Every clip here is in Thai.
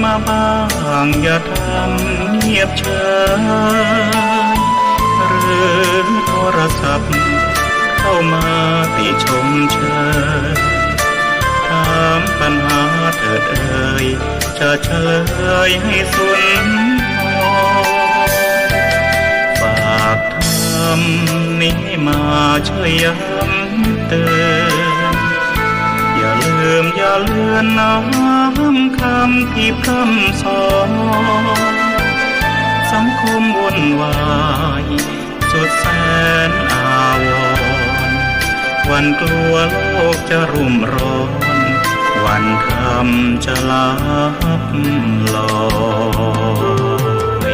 มาบ้างอย่าทำเงียบเฉยหรือโทรศัพท์เข้ามาติชมเชยถามปัญหาเถิดเอ่ยจะเฉลยให้สุนทรฝากทำนี้มาช่วยย้ำเตือนอย่าลืมอย่าเลือนน้ำคำที่พร่ำสอนสังคมวุ่นวายสุดแสนอาวรณ์วันกลัวโลกจะรุ่มร้อนวันทำจะลับลอย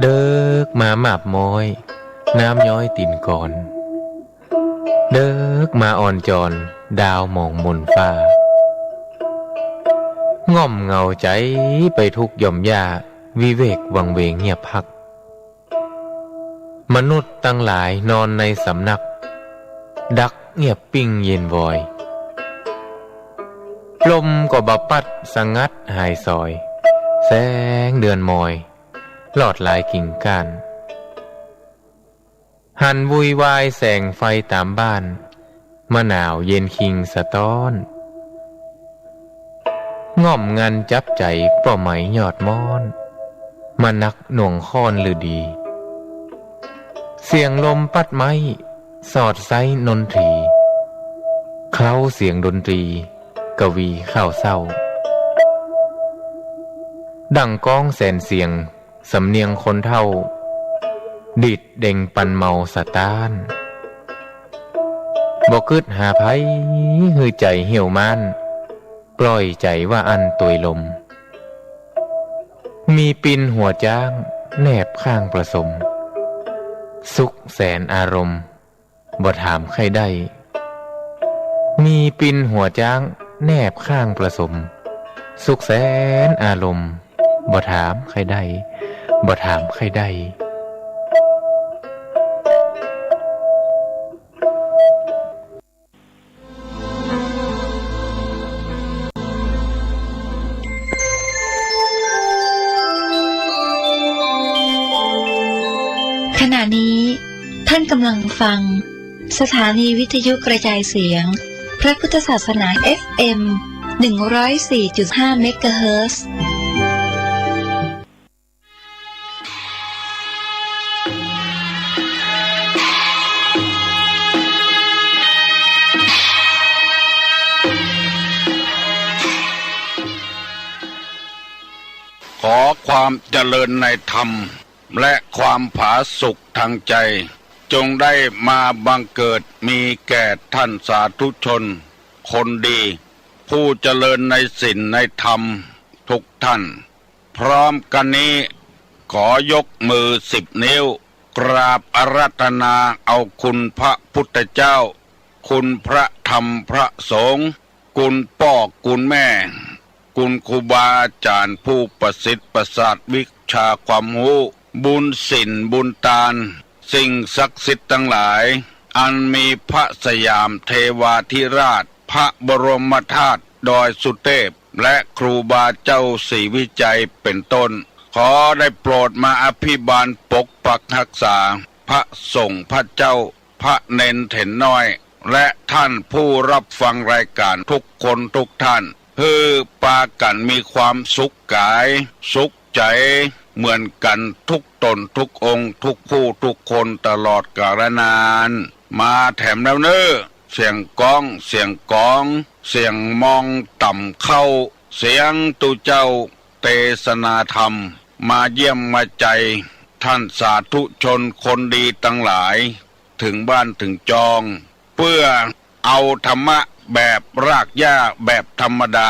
เดิกมาหมาบมอยน้ำย้อยตินก่อนเดิกมาอ่อนจอนดาวมองมนฟ้าง่อมเงาใจไปทุกย่อมยาวิเวกวังเวงเงียบพักมนุษย์ตั้งหลายนอนในสำนักดักเงียบปิ้งเย็นวอยลมก็บปัดสงัดหายซอยแสงเดือนมอยหลอดลายกิ่งก้านหันวุยวายแสงไฟตามบ้านมะนาวเย็นคิงสะต้อนง่อมงันจับใจป่อไหมยอดม้อนมานักหน่วงค้อนหรือดีเสียงลมปัดไม้สอดไซนนทรีเคล้าเสียงดนตรีกวีข้าวเศร้าดังก้องแสนเสียงสำเนียงคนเท่าดิดเด่งปันเมาสะต้านบ่กึดหาไผหือใจเหี่ยวม่านปล่อยใจว่าอันตุยลมมีปินหัวจ้างแนบข้างประสมสุขแสนอารมณ์บ่ถามใครได้มีปินหัวจ้างแนบข้างประสมสุขแสนอารมณ์บ่ถามใครได้บ่ถามใครได้ขณะนี้ท่านกำลังฟังสถานีวิทยุกระจายเสียงพระพุทธศาสนา FM 104.5 เมกะเฮิรตซ์ขอความเจริญในธรรมและความผาสุกทางใจจงได้มาบังเกิดมีแก่ท่านสาธุชนคนดีผู้เจริญในศีลในธรรมทุกท่านพร้อมกันนี้ขอยกมือ10 นิ้วกราบอาราธนาเอาคุณพระพุทธเจ้าคุณพระธรรมพระสงฆ์คุณพ่อคุณแม่คุณครูบาอาจารย์ผู้ประสิทธิ์ประสาทวิชาความรู้บุญศีลบุญทานสิ่งศักดิ์สิทธิ์ทั้งหลายอันมีพระสยามเทวาธิราชพระบรมธาตุดอยสุเทพและครูบาเจ้าศรีวิจัยเป็นต้นขอได้โปรดมาอภิบาลปกปักรักษาพระสงฆ์พระเจ้าพระเนนเถนน้อยและท่านผู้รับฟังรายการทุกคนทุกท่านเพื่อปากันมีความสุขกายสุขใจเหมือนกันทุกตนทุกองค์ทุกผู้ทุกคนตลอดกาลนานมาแถมแล้วเนอเสียงก้องเสียงกองเสียงมองต่ำเข้าเสียงตุเจ้าเทศนาธรรมมาเยี่ยมมาใจท่านสาธุชนคนดีตั้งหลายถึงบ้านถึงจองเพื่อเอาธรรมะแบบรากหญ้าแบบธรรมดา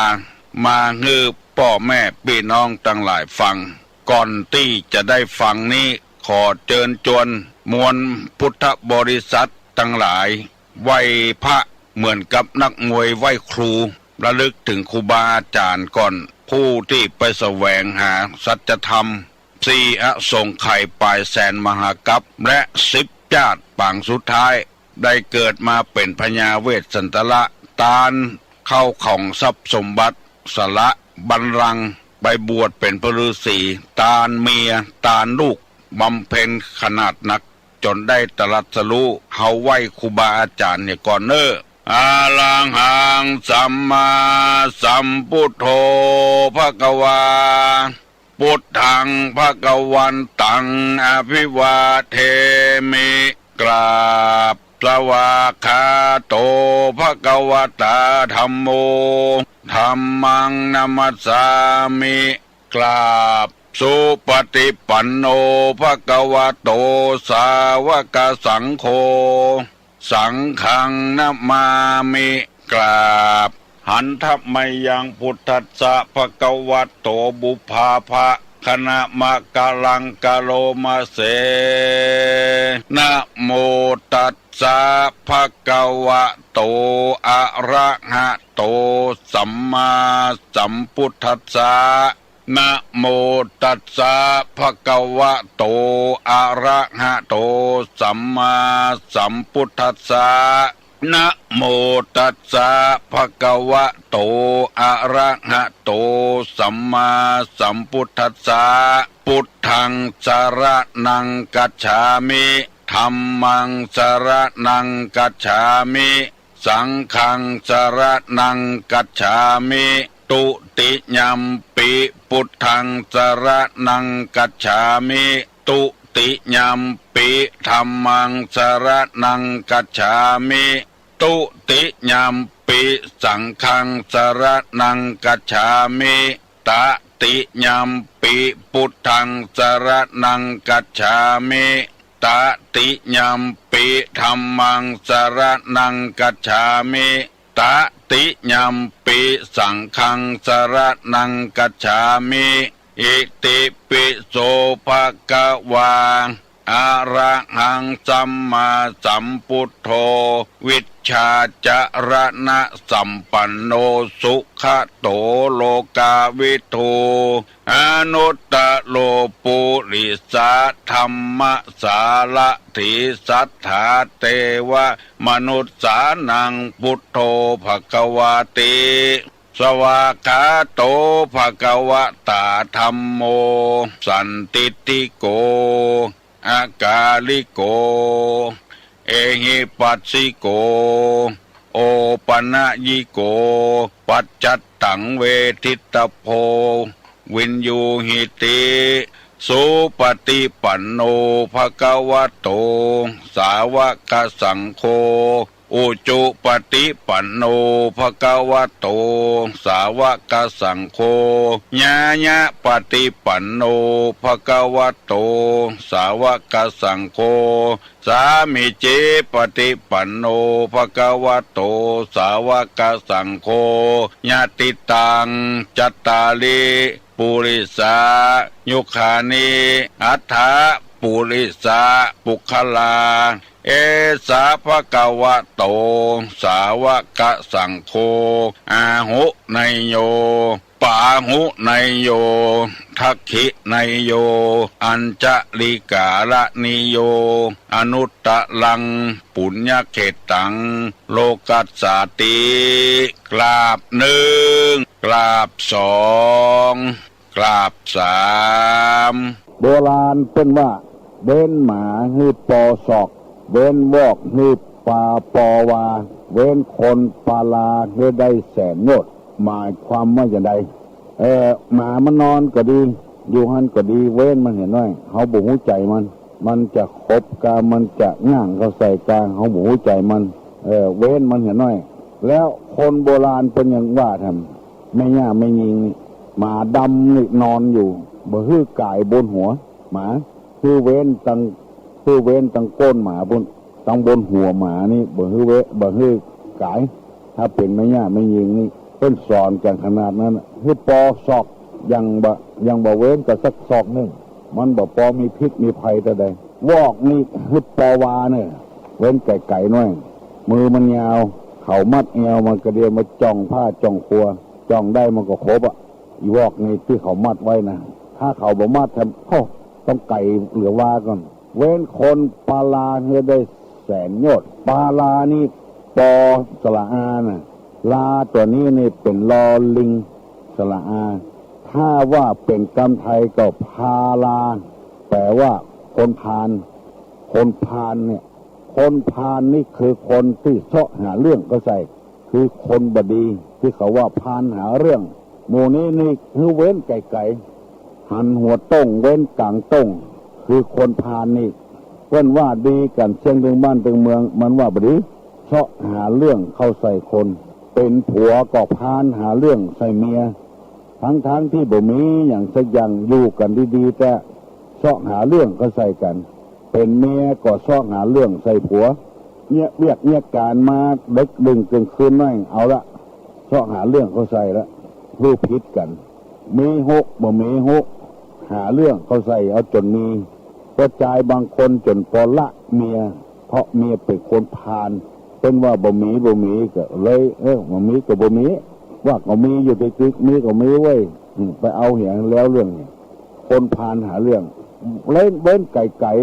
มาฮือพ่อแม่พี่น้องตั้งหลายฟัง ก่อนที่จะได้ฟังนี้ขอเชิญชวนมวลพุทธบริษัททั้งหลายไหว้พระเหมือนกับนักมวยไหว้ครูระลึกถึงครูบาอาจารย์ก่อนผู้ที่ไปแสวงหาสัจธรรมสี่อสงไขยปลายแสนมหากัปและ10 ชาติปางสุดท้ายได้เกิดมาเป็นพญาเวสสันตละตาลเข้าของทรัพย์สมบัติสละบัลลังก์ไปบวชเป็นพระฤาษีตาลเมียตาลลูกบำเพ็ญขนาดหนักจนได้ตรัสรู้เฮาไหว้ครูบาอาจารย์เนี่ยก่อนเนออาลังหังสัมมาสัมพุทโธภควาพุทธังภวันตังอภิวาเทมิกราบสวากขาโตภควตาธัมโมธัมมังนัมสสามิกราบสุปฏิปันโนภควโตสาวกสังโฆสังฆังนะมามิกราบหันทัพมายังพุทธัสสะภควโตบุพาภะคณะมะกะลังกะโลมาเสนะโมตัสสะภควโตอะระหะโตสัมมาสัมพุทธัสสะนะโมตัสสะภควโตอะระหะโตสัมมาสัมพุทธัสสะนะโมตัสสะภควโตอะระหะโตสัมมาสัมพุทธัสสะพุทธังสรณังกัจฉามิธัมมังสรณังกัจฉามิสังฆังสรณังกัจฉามิตุติยัมปิพุทธังสรณังกัจฉามิตุติยัมปิธัมมังสรณังกัจฉามิตุติยัมปิสังฆังสรณังกัจฉามิตติยัมปิพุทธังสรณังกัจฉามิตติยัมปิธัมมังสรณังกัจฉามิตติยัมปิสังฆังสรณังกัจฉามิอิติปิโสภะคะวาอะระหังสัมมาสัมพุทโธวิชชาจรณะสัมปันโนสุขโตโลกาวิทูอนุตตโลปุริสาธัมมสาละถิสัทธาเตวะมนุสสานังพุทโธภควาติสวากขาโตภควตาธัมโมสันติติโกอากาลิโกเอหิปัสสิโกโอปนะยิโกปัจจัตตังเวทิตโพวินยูหิติสุปฏิปันโนภควโตสาวกสังโฆอุจุปฏิปันโนภควโตสาวกสังโฆญาญะปฏิปันโนภควโตสาวกสังโฆสามิเจปฏิปันโนภควโตสาวกสังโฆญาติตังจัตตาลิปุริสายุคานิอัฏฐะปุริสาปุคลาเอสาภควโตสาวกสังโฆอาหุไนโยปาหุไนโยทักขิไนโยอัญจลิกาละนิโยอนุตตลังปุญญเขตังโลกัสสาติกราบหนึ่งกราบสองกราบสามโบราณเป็นว่าเว้นหมาฮือปอศอกเว้นวอกฮือปาปอวาเว้นคนปาลาฮือได้แสนโนดหมายความว่าอย่างไรหมามันนอนก็ดีอยู่หันก็ดีเว้นมันเห็นไหมเขาบุหูใจมันจะคบกามันจะง่างเขาใส่กลางเขาบุหูใจมันเว้นมันเห็นไหมแล้วคนโบราณเป็นอย่างว่าทำไม่ย่าไม่ยิงหมาดำนี่นอนอยู่บ่ฮื้อกายบนหัวหมาคือเว้นตังก้นหมาบนตังบนหัวหมานี่บ่ฮื้อบ่ฮื้อกายถ้าเป็นไม่ย่าไม่ยิงนี่เพิ่นสอนกันขนาดนั้นฮื้อปอศอก ยังบ่เว้นกับสักศอกหนึ่งมันบ่พอมีพิษมีภัยแต่ใดวอกนี่ฮึดปอวาเนี่ยเว้นไก่ๆหน่อยมือมันยาวเขามัดเอวมันกระเดียวมาจ้องผ้าจ้องครัวจ้องได้มันก็ครบอ่ะอีวอกนี่ที่เขามัดไว้นะถ้าเขาบ่มัดทำต้องไก่เหลือว่าก่อนเว้นคนปาลาเฮือได้แสนโยชน์ปาลานี่ปอสละอานะลาตัวนี้นี่เป็นลอลิงสละอาถ้าว่าเป็นกำไทยก็พาลาแปลว่าคนพาลเนี่ยคนพาลนี่คือคนที่เสาะหาเรื่องก็ใส่คือคนบดีที่เขาว่าพาลหาเรื่องหมู่นี้นี่คือเว้นไก่หันหัวต้งเว้นกลางต้งคือคนพาลนี่เว้นว่าดีกันเชียงถึงบ้านถึงเมืองมันว่าบดีเสาะหาเรื่องเข้าใส่คนเป็นผัวก็พาลหาเรื่องใส่เมียทั้งที่บ่มีอย่างสักอย่างอยู่กันดีๆแต่เสาะหาเรื่องก็ใส่กันเป็นเมียก็เสาะหาเรื่องใส่ผัวเนี่ยเรียกเนี่ยการมาดึกดึงกลางคืนนั่งเอาละเสาะหาเรื่องเขาใส่ละรูปพิษกันมีหกบ่มีหกหาเรื่องเขาใส่เอาจนมีกระจายบางคนจนพอละเมียเพราะเมียเป็นคนพาลเป็นว่าบ่มีก็เลยบ่มีก็บ่มีว่าก็มีอยู่ในตึกมีก็มีไว้ไปเอาเหี้ยแล้วเรื่องนี้คนพาลหาเรื่องเล่นเบ้นไก่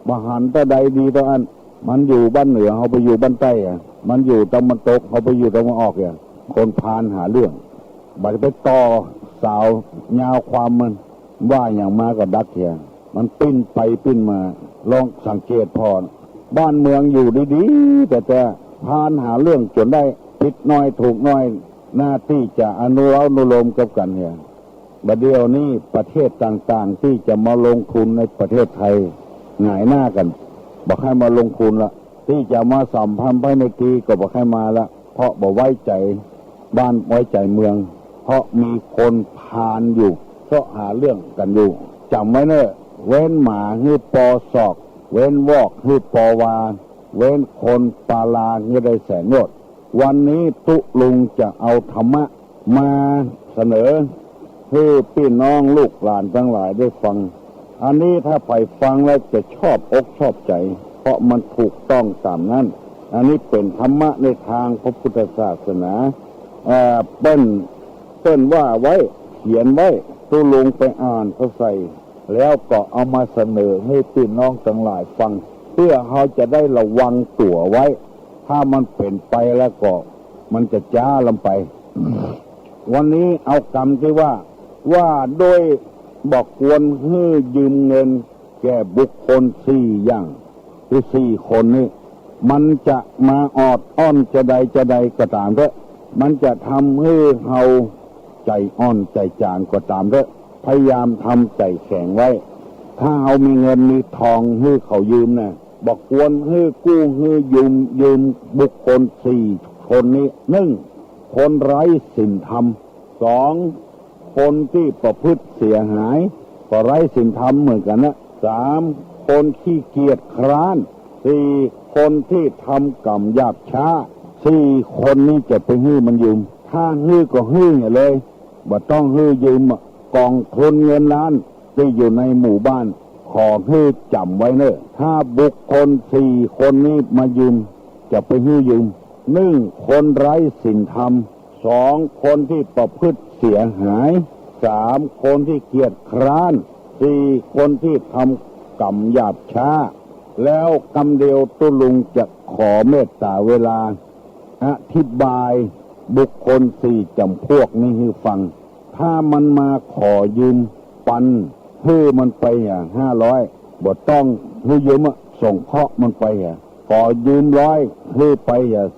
บาหันตะใดดีตะอันมันอยู่บ้านเหนือเขาไปอยู่บ้านใต้อ่ะมันอยู่ตะวันตกเขาไปอยู่ตะวันออกอ่ะคนพาลหาเรื่องบัดไปต่อสาวยาวความมันว่าอย่างมาก็ดักเหี้ยมันปิ้นไปปิ้นมาลองสังเกตพอบ้านเมืองอยู่ดีๆแต่พาลหาเรื่องจนได้ผิดน้อยถูกน้อยหน้าที่จะอนุโลมกับกันเนี่ยบัดเดียวนี้ประเทศต่างๆที่จะมาลงทุนในประเทศไทยหงายหน้ากันบอกให้มาลงทุนละที่จะมาสัมพันธ์ภายในกีก็บอกให้มาละเพราะบอกไว้ใจบ้านไว้ใจเมืองเพราะมีคนพาลอยู่เสาะหาเรื่องกันอยู่จำไว้เนอะเว้นหมาฮือปอศอกเว้นวอกฮือปอวาเว้นคนปาลาฮือได้แสนโยชน์วันนี้ตุลุงจะเอาธรรมะมาเสนอให้พี่น้องลูกหลานทั้งหลายได้ฟังอันนี้ถ้าไปฟังแล้วจะชอบอกชอบใจเพราะมันถูกต้องตามนั้นอันนี้เป็นธรรมะในทางพระพุทธศาสนาเปิ้นว่าไว้เขียนไว้ตุลุงไปอ่านเขาใส่แล้วก็เอามาเสนอให้พี่น้องทั้งหลายฟังเพื่อเขาจะได้ระวังตัวไว้ถ้ามันเป็นไปแล้วก็มันจะจ้าลงไป วันนี้เอากรรมที่ว่าโดยบอกควรให้ยืมเงินแก่บุคคล4อย่างคือ4คนนี้มันจะมาออดอ้อนจะใดก็ตามเถอะมันจะทำให้เฮาใจอ่อนใจจางก็ตามเถอะพยายามทำใจแข็งไว้ถ้าเฮามีเงินมีทองให้เขายืมนะบอกควรให้กู้ให้ยืมบุคคล4คนนี้1คนไร้ศีลธรรม2คนที่ประพฤติเสียหายก็ไร้ศีลธรรมเหมือนกันนะ3คนขี้เกียจคร้าน4คนที่ทำกรรมหยาบช้า4คนนี้จะไปฮื้อมันยืมถ้าฮื้อก็ฮื้ออย่าเลยบ่ต้องฮื้อยืมกองทุนเงินล้านที่อยู่ในหมู่บ้านขอให้จำไว้เนอะถ้าบุคคล4คนนี้มายืมจะไปฮื้อยืม1คนไร้ศีลธรรม2คนที่ประพฤติเสียหาย3คนที่เกียจคร้าน4คนที่ทำกรรมหยาบช้าแล้วกรรมเดียวตุลุงจะขอเมตตาเวลาอธิบายบุคคล4จำพวกนี้ให้ฟังถ้ามันมาขอยืมปันให้มันไป500บ่ต้องให้ยืมส่งเคราะห์มันไปขอยืม100ให้ไป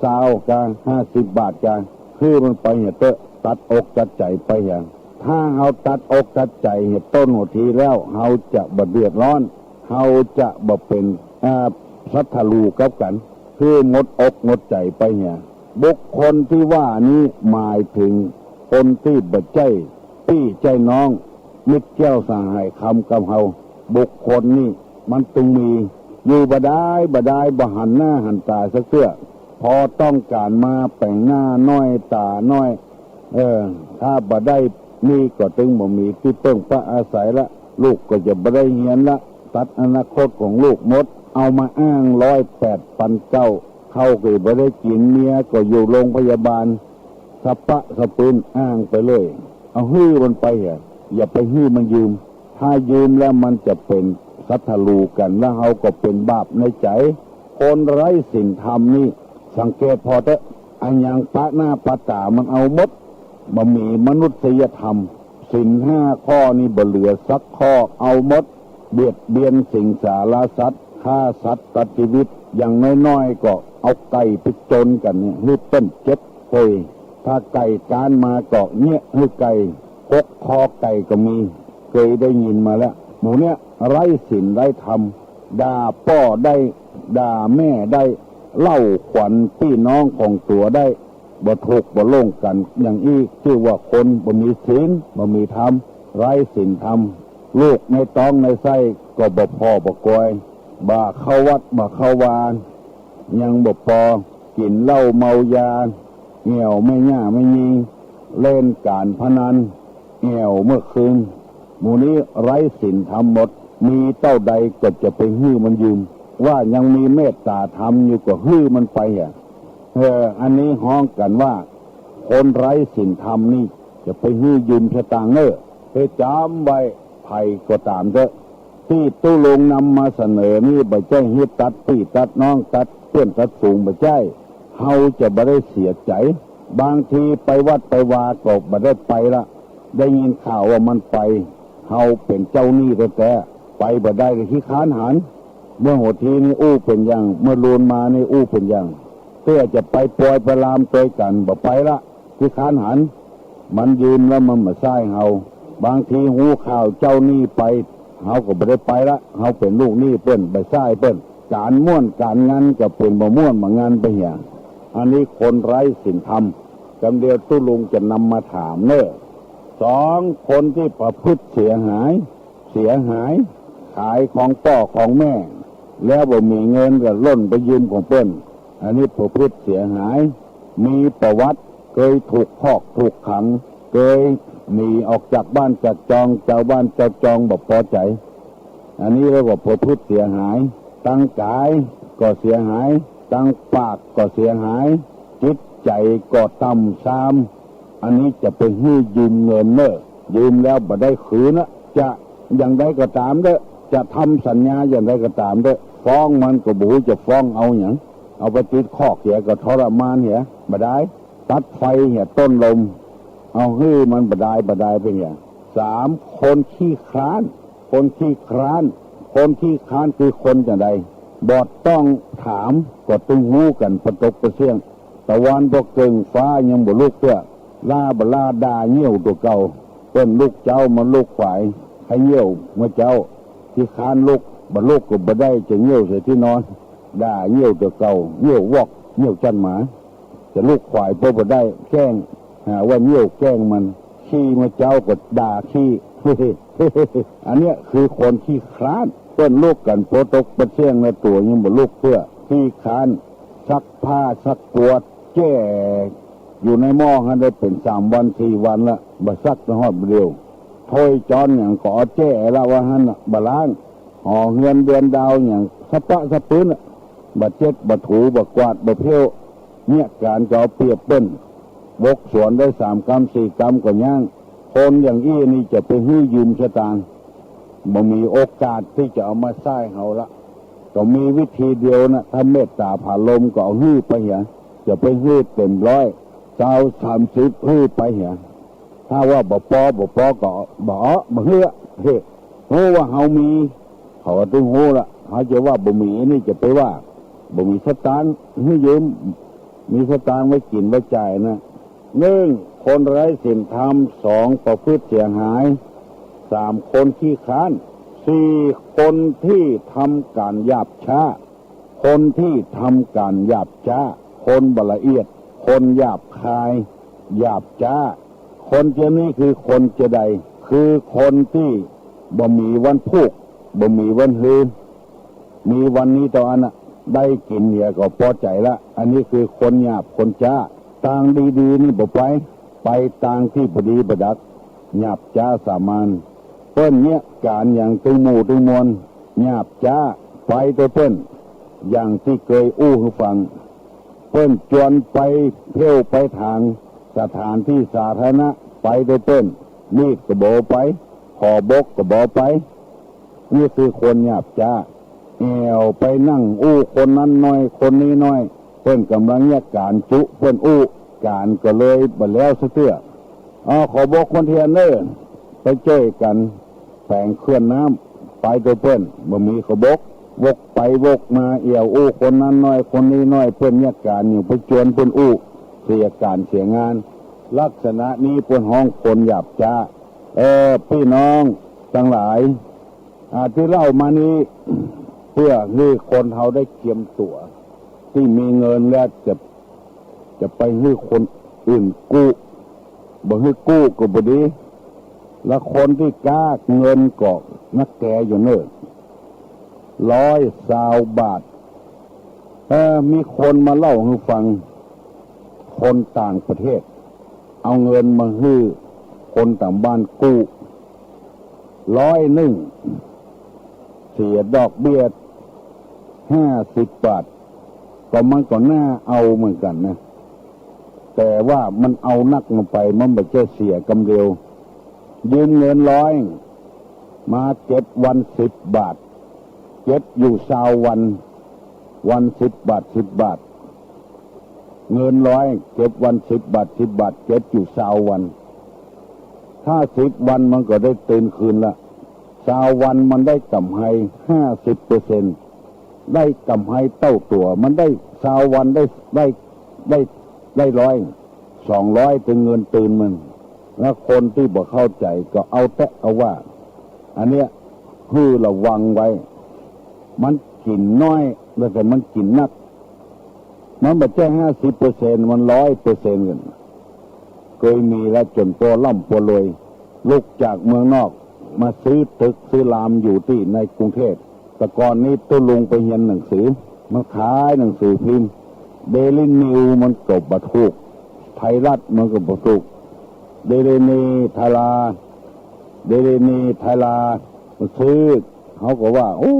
20กัน50 บาทกันให้มันไปเตอะตัดอกตัดใจไปถ้าเฮาตัดอกตัดใจต้นหัวทีแล้วเฮาจะบ่เดือดร้อนเฮาจะบ่เป็นสัทธลูกับกันคือหมดอกหมดใจไปบุคคลที่ว่านี้หมายถึงคนที่บ่ใจพี่ใจน้องมิตรแก้วสหายคำกับเฮาบุคคลนี้มันต้องมีอยู่บ่ได้บ่หันหน้าหันตาสักเทื่อพอต้องการมาแต่งหน้าน้อยตาน้อยถ้าบ่ได้ นี่ก็ตึงบ่มีที่เพิ่งพระอาศัยละลูกก็จะบ่ได้เรียนละตัดอนาคตของลูกหมดเอามาอ้าง108,900เข้าก็บ่ได้กินเมียก็อยู่โรงพยาบาลสะปะสะปืนอ้างไปเลยเอาฮื้อมันไปอย่าไปฮื้อมันยืมถ้ายืมแล้วมันจะเป็นสัทธลูกันแล้วเฮาก็เป็นบาปในใจคนไร้ศีลธรรมนี่สังเกตพอเถอะอันยังปะหน้าปะตามันเอาหมดบ่มีมนุษยธรรมศีล5ข้อนี่บ่เหลือสักข้อเอาหมดเบียดเบียนสิ่งสารสัตว์ฆ่าสัตว์ตัดชีวิตอย่างน้อยๆก็เอาไก่ไปจนกันเนี่ยให้เปิ้นเจ็บเคยถ้าไก่การมาก็เนี่ยให้ไก่กกคอไก่ก็มีเคยได้ยินมาแล้วหมูเนี่ยไร้ศีลไร้ธรรมด่าพ่อได้ด่าแม่ได้เล่าขวัญพี่น้องของตัวได้บ่ถูกบ่ลงกันอย่างนี้ชื่อว่าคนบ่มีศีลบ่มีธรรมไร้ศีลธรรมลูกในท้องในไส้ก็บ่พอบ่กอยบ่เข้าวัดบ่เข้าวานยังบ่พอกินเหล้าเมายาเหี่ยวไม่หญ้าไม่ยิงเล่นการพนันเหี่ยวเมื่อคืนหมู่นี้ไร้ศีลธรรมหมดมีเต้าใดก็จะไปฮื้อมันยืมว่ายังมีเมตตาธรรมอยู่ก็ฮื้อมันไปอันนี้ฮ้องกันว่าคนไร้ศีลธรรมนี่จะไปฮื้อยืมสตางค์ไปจำไว้ภัยก็ตามเถอะที่ตู้ลงนำมาเสนอนี่บ่ใช่ฮิตตัดพี่ตัดน้องตัดเพื่อนตัดสูงบ่ใช่เฮาจะบ่ได้เสียใจบางทีไปวัดไปวาก็บ่ได้ไปละได้ยินข่าวว่ามันไปเฮาเป็นเจ้าหนี้แต่ไปบ่ได้เลยที่ค้านหันเมื่อหัวทีนี่อู้เป็นอย่างเมื่อลูนมานี่อู้เป็นอย่างเพื่อจะไปปล่อยไปลามตัวกันบ่ไปละที่ค้านหันมันยืนแล้วมันมาซ้ายเฮาบางทีหูข่าวเจ้าหนี้ไปเฮาก็บ่ได้ไปละเฮาเป็นลูกหนี้เปิ้นไปซ้ายเปิ้นการม่วนการงานก็เป็นบ่ม่วนบ่งานไปอย่างอันนี้คนไร้ศีลธรรมกำเดียวตู้ลุงจะนำมาถาม2คนที่ประพฤติเสียหายขายของพ่อของแม่แล้วบ่มีเงินก็ล่นไปยืมของเปิ้นอันนี้ประพฤติเสียหายมีประวัติเคยถูกคอกถูกขังเคยหนีออกจากบ้านจากจองเจ้าบ้านเจ้าจองบ่พอใจอันนี้เรียกว่าประพฤติเสียหายตั้งกายก็เสียหายตั้งปากก็เสียหายจิตใจก็ต่ำซ้ำอันนี้จะไปฮื้อยืมเงินยืมแล้วบ่ได้คืนจะอย่างใดก็ตามจะทำสัญญาอย่างใดก็ตามฟ้องมันก็บ่รู้จะฟ้องเอาหยังเอาไปติดคอกก็ทรมานบ่ได้ตัดไฟต้นลมเอาฮื้อมันบ่ได้ไป3คนขี้คร้านคนขี้คร้านคือคนจังใดบอดต้องถามก็ต้องฮู้กันประตกประเสี่ยงตะวันบ่เกิงฟ้ายังบ่ลุกลาบ่ลาด่าเหี่ยวตัวเก่าเปิ้นลูกเจ้ามันลูกฝ่ายให้เหี่ยวเมื่อเจ้าที่ค้านลูกบ่ลูกก็บ่ได้จะเหี่ยวใส่ที่นอนด่าเหี่ยวตัวเก่าเหี่ยววอกเหี่ยวจันหมาจะลูกฝ่ายบ่ได้แกล้งหาว่าเหี่ยวแกล้งมันขี้เมื่อเจ้าก็ด่าขี้อันเนี้ยคือคนขี้คร้านเปิ้นลูกกันโปตกประเสี่ยงในตัวยังบ่ลูกเพื่อขี้ค้านซักผ้าซักกวดแก้อยู่ในหม้อให้ได้เป็น3 วัน 4 วันละบ่ซักฮอดเดียวถ้วยจอนอย่างก็แจ้ละว่าหั่นบ่ล้างห่อเงินเดือนดาวอย่างสะปะสะปื้นบ่เช็ดบ่ถูบ่กวาดบ่เพี้ยวเนี่ยการก็เอาเปรียบเปิ้นบกสวนได้3 กรัม 4 กรัมก็ย่างคนอย่างอี้นี่จะไปฮื้อยืมสตางค์บ่มีโอกาสที่จะเอามาใช้เฮาละก็มีวิธีเดียวนะถ้าเมตตาผ่าลมก็เอาฮื้อไปจะไปฮื้อเต็ม100 30ฮื้อไปถ้าว่าบ่พอก็บ่ฮื้อฮู้ว่าเฮามีเขาก็ต้องฮู้ละเขาจะว่าบ่มีนี่จะไปว่าบ่มีสตางค์ฮื้อยืมมีสตางค์ไว้กินไว้จ่ายนะ1คนไร้ศีลธรรม2ประพฤติเสียหาย3คนขี้ค้าน4คนที่ทำการหยาบช้าคนที่ทำการหยาบช้าคนบ่ละเอียดคนหยาบคายหยาบช้าคนเช่นนี้คือคนจะใดคือคนที่บ่มีวันพูกบ่มีวันฮือมีวันนี้ตอนได้กินก็พอใจละอันนี้คือคนหยาบคนช้าต่างดีๆนี่บ่ไปต่างที่พอดีประดัก หยาบจ้าสามานเปิ้นเนี่ยการอย่างตึงหมู่ตึงมวลหยาบจ้าไปตัวเปิ้นอย่างที่เคยอู้ให้ฟังเปิ้นจวนไปเที่ยวไปทางสถานที่สาธารณะไปตัวเปิ้นมีดก็บ่ไปขอบกก็บ่ไปนี่คือคนหยาบจ้าแอวไปนั่งอู้คนนั้นน้อยคนนี้น้อยเปิ้นกำลังแยกการจุเปิ้นอู้การก็เลยบ่แล้วซะเตื้อขอบอกคนเทียนเด้อไปเจอกันแฝงเคลื่อนน้ำไปตัวเปิ้นบ่มีขบกวกไปวกมาเอี่ยวอู้คนนั้นน้อยคนนี้น้อยเปิ้นแยกการอยู่ไปจวนเปิ้นอู้เสียการเสียงานลักษณะนี้เปิ้นห้องคนหยาบจ้าพี่น้องทั้งหลายที่เล่ามานี้ เพื่อให้คนเขาได้เตรียมตัวที่มีเงินแล้วจะไปให้คนอื่นกู้บ่ให้กู้ก็บ่ดีแล้วคนที่กล้าเงินก็นักแก่อยู่เนิ่น120 บาทมีคนมาเล่าให้ฟังคนต่างประเทศเอาเงินมาให้คนต่างบ้านกู้100เสียดอกเบี้ย50 บาทก็มันก็น่าเอาเหมือนกันนะแต่ว่ามันเอานักลงไปมันไม่ใช่เสียกำเดียวยืมเงิน100มาเก็บวัน10 บาทเก็บอยู่20 วัน10 บาท10 บาทเงิน100เก็บวัน10 บาท10 บาทเก็บอยู่20 วันถ้า10 วันมันก็ได้ตื่นคืนละ20 วันมันได้กำไร 50%ได้กำไรเต้าตัวมันได้20 วันได้100 200ถึงเงินตื่นมันแล้วคนที่บ่เข้าใจก็เอาแต่เอาว่าอันเนี้ยคือระวังไว้มันกินน้อยแต่มันกินนักมันไม่ใช่ 50% มัน 100% กันเคยมีแล้วจนตัวล่ำตัวรวยลุกจากเมืองนอกมาซื้อตึกซื้อรามอยู่ที่ในกรุงเทพแต่ก่อนนี้ตู้ลุงไปเรียนหนังสือมาขายหนังสือพิมพ์เดลินิวมันก็บ่ถูกไทยรัฐมันก็บ่ถูกเดลินีไทลามันซื้อเขาก็ว่าโอ้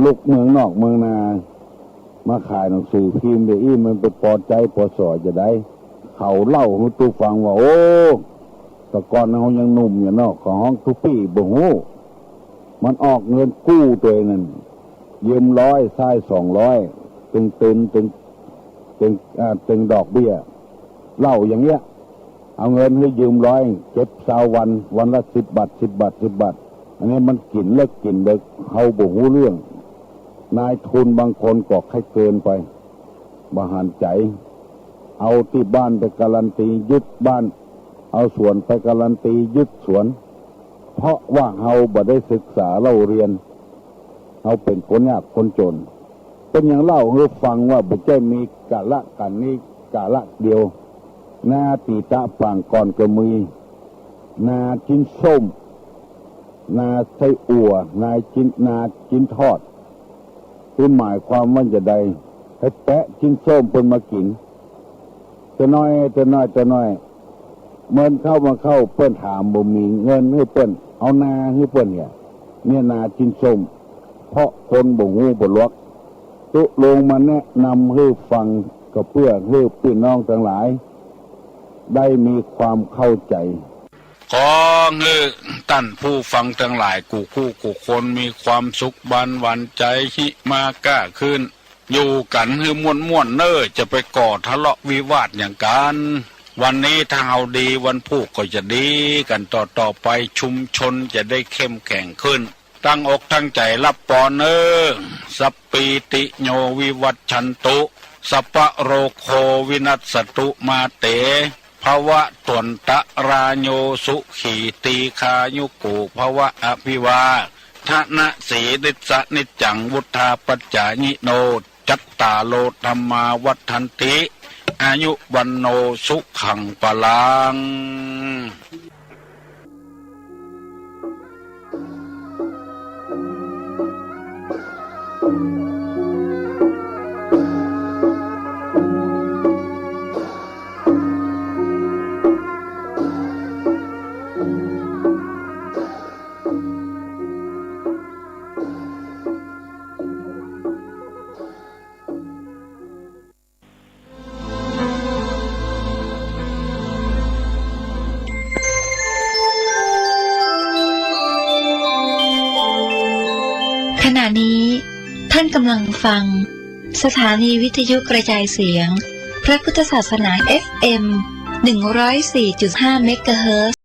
ลูกเมืองนอกเมืองนามาขายหนังสือพิมพ์เดี๋ยวมันไปปอใจปอสอจะได้เขาเล่าให้ตู้ฟังว่าโอ้แต่ก่อนเขายังหนุ่มอยู่นอกของห้องทุกปีบ่ฮู้มันออกเงินกู้ตัวนั่นยืม100ใช้200ตึงดอกเบี้ยเล่าอย่างเงี้ยเอาเงินให้ยืม100เก็บ20 วันละ10 บาท10 บาท10 บาทอันนี้มันกินเลิกกินเด็กเขาบ่ฮู้เรื่องนายทุนบางคนก็ให้เกินไปบ่หันใจเอาที่บ้านไปการันตียึดบ้านเอาสวนไปการันตียึดสวนเพราะว่าเฮาบ่ได้ศึกษาเล่าเรียนเฮาเป็นคนยากคนจนเป็นอย่างเล่าให้ฟังว่าบ่ใช่มีกะละกันนี้กะละเดียวนาตีตะฝั่งก่อนก็มีนาจิ้นส้มนาไส้อั่วนาจิ้นทอดคือหมายความว่าจะได้ให้แปะจิ้นส้มเพิ่นมากินจะน้อยเมื่อเข้าเปิ้นถามบ่มีเงินให้เปิ้นเอานาให้เปิ้นเนี่ยนาจิ้นส้มเพราะคนบ่ฮู้บ่รู้ตุลงมาแนะนำให้ฟังก็เพื่อให้พี่น้องทั้งหลายได้มีความเข้าใจขอให้ท่านผู้ฟังทั้งหลายกูคนมีความสุขบันหวันใจหิมากล้าขึ้นอยู่กันให้ม่วนเน้อจะไปก่อทะเลาะวิวาทอย่างกันวันนี้ถ้าเอาดีวันพุธก็จะดีกันต่อไปชุมชนจะได้เข้มแข็งขึ้นตั้งอกตั้งใจรับปอนสัปปีติโยวิวัชชันตุสัพพะโรโควินัสสตุมาเตภวะตวนตะราโยสุขีตีคายุกุภวะอภิวาทนะสีนิสะนิจังวุธาปัจจายิโนจัตตาโลธรรมาวัฏันติอายุวันโนสุขังปลัง ขณะนี้ท่านกำลังฟังสถานีวิทยุกระจายเสียงพระพุทธศาสนา FM 104.5 เมกะเฮิรตซ์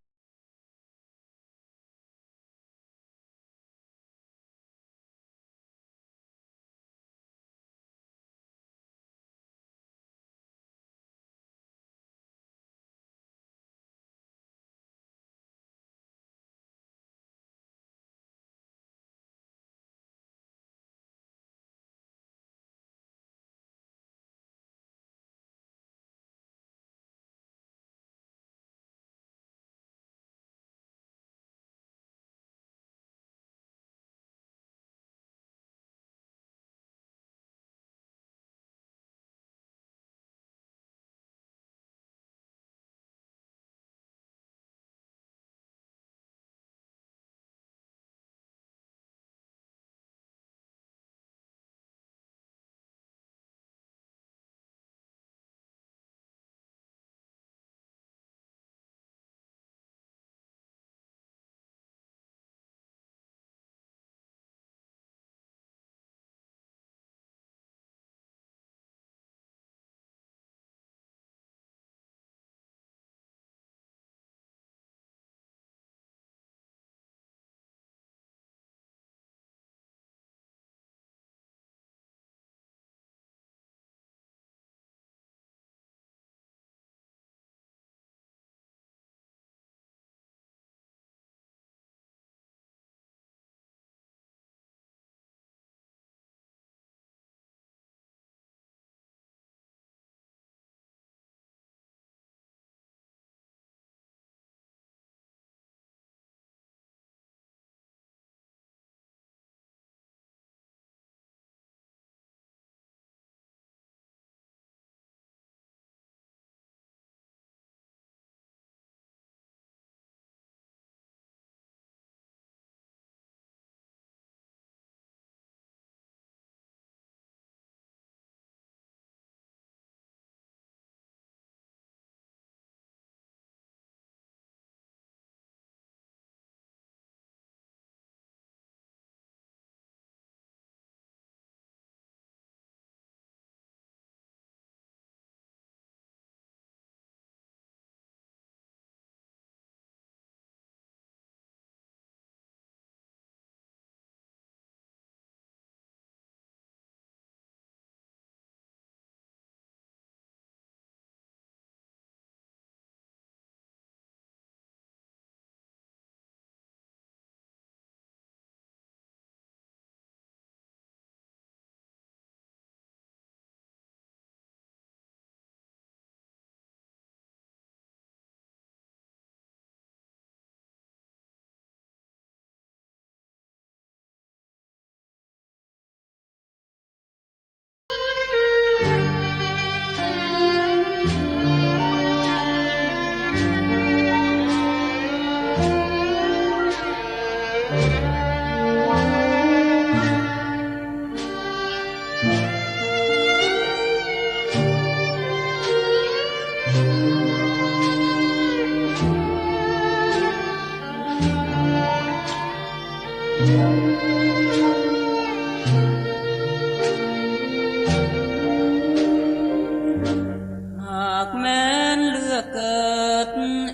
หากแม้นเลือกเกิด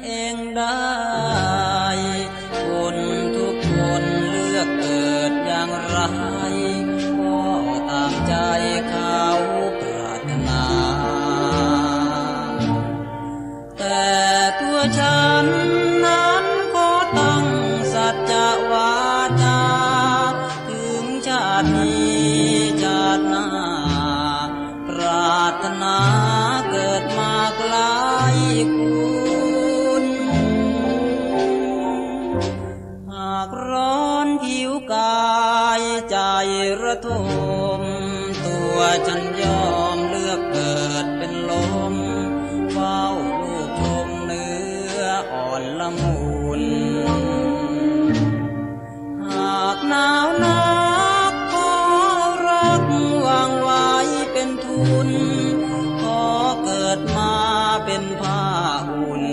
เองได้คนทุกคนเลือกเกิดอย่างไรก็ตามใจเขาปรารถนาแต่ตัวฉันนั้นก็ตั้งสัจจะวาจาถึงชาตินี้ชาติหน้าปรารถนาเกิดมาไกลคุณหากร้อนผิวกายใจระทมตัวฉันยอมเลือกเกิดเป็นลมเฝ้าลูกชมเนื้ออ่อนละมุนหากหนาวนักขอรักวางไว้เป็นทุนขอเกิดมาเป็นผ้าอุ่น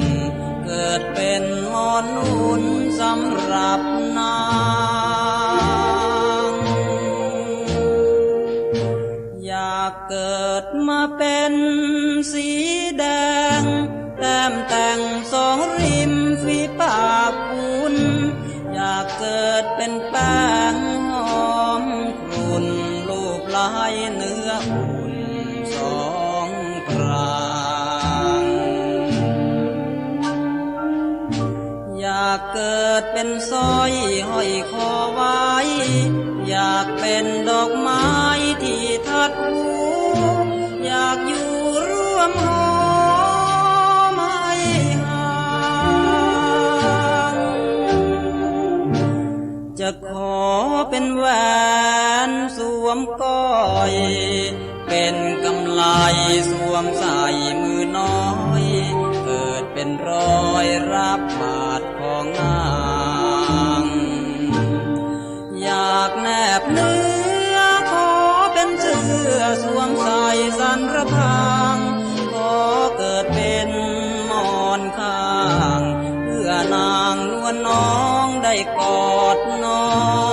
เกิดเป็นหมอนอุ่นสำหรับนาง มาเป็นสีแดงแต้มแต่งสองริมฝีปากคุณอยากเกิดเป็นแป้งหอมกรุ่นรูปลายเนื้ออุ่นสองครางอยากเกิดเป็นสร้อยห้อยคอไว้อยากเป็นดอกไม้ที่ทัดหูอยากอยู่ร่วมหอไม่ห่างจะขอเป็นแหวนสวมก้อยเป็นกำไลสวมใส่มือน้อยเกิดเป็นรอยรับบาดของนางอยากแนบเนื้อขอเป็นเสื้อสวมใส่สันระพางขอเกิดเป็นหมอนข้างเพื่อนางนวลน้องได้กอดนอน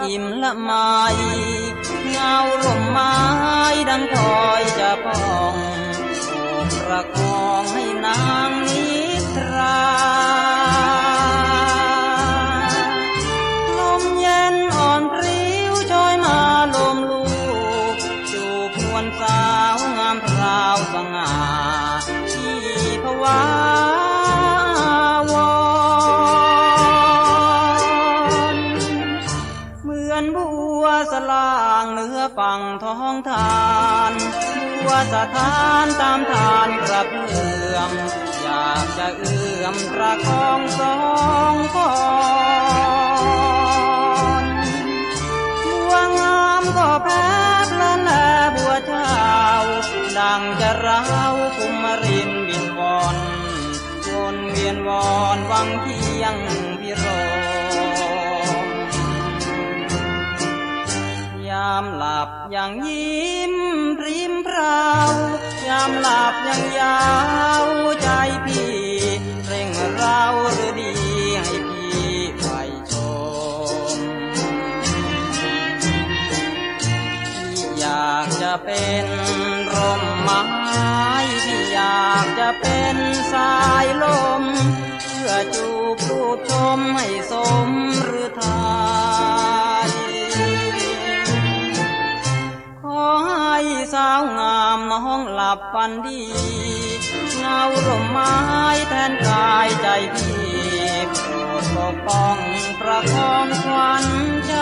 อิ่มละไมเงาร่มไม้ดังคอยจะพองโอบประคองให้นางนิทราลมเย็นอ่อนพริ้วช่อยมาลมลูกจูบพวนสาวงามพราวสง่าที่ภวาวอนเหมือนบัวสลางเหนือฝั่งท้องทานบัวสถานตามทานกระเพื่อมอยากจะเอื้อมประคองสองคนบัวงามก็แพ้พลันแลบัวเช้าดังจะร้าวภูมิรินบินวนวนเวียนวอนวังเพียงพิโรมยามหลับยังยิ้มพริมพราวยามหลับยังยาวใจพี่เร่งเราหรือดีให้พี่ไปชมที่อยากจะเป็นร่มไม้ที่อยากจะเป็นสายลมเพื่อจูบรูปชมให้สมหรือไทยขอให้สาวงามน้องหลับฝันดีเงาร่มไม้แทนกายใจพี่โปรดปกป้องประคองขวัญใจ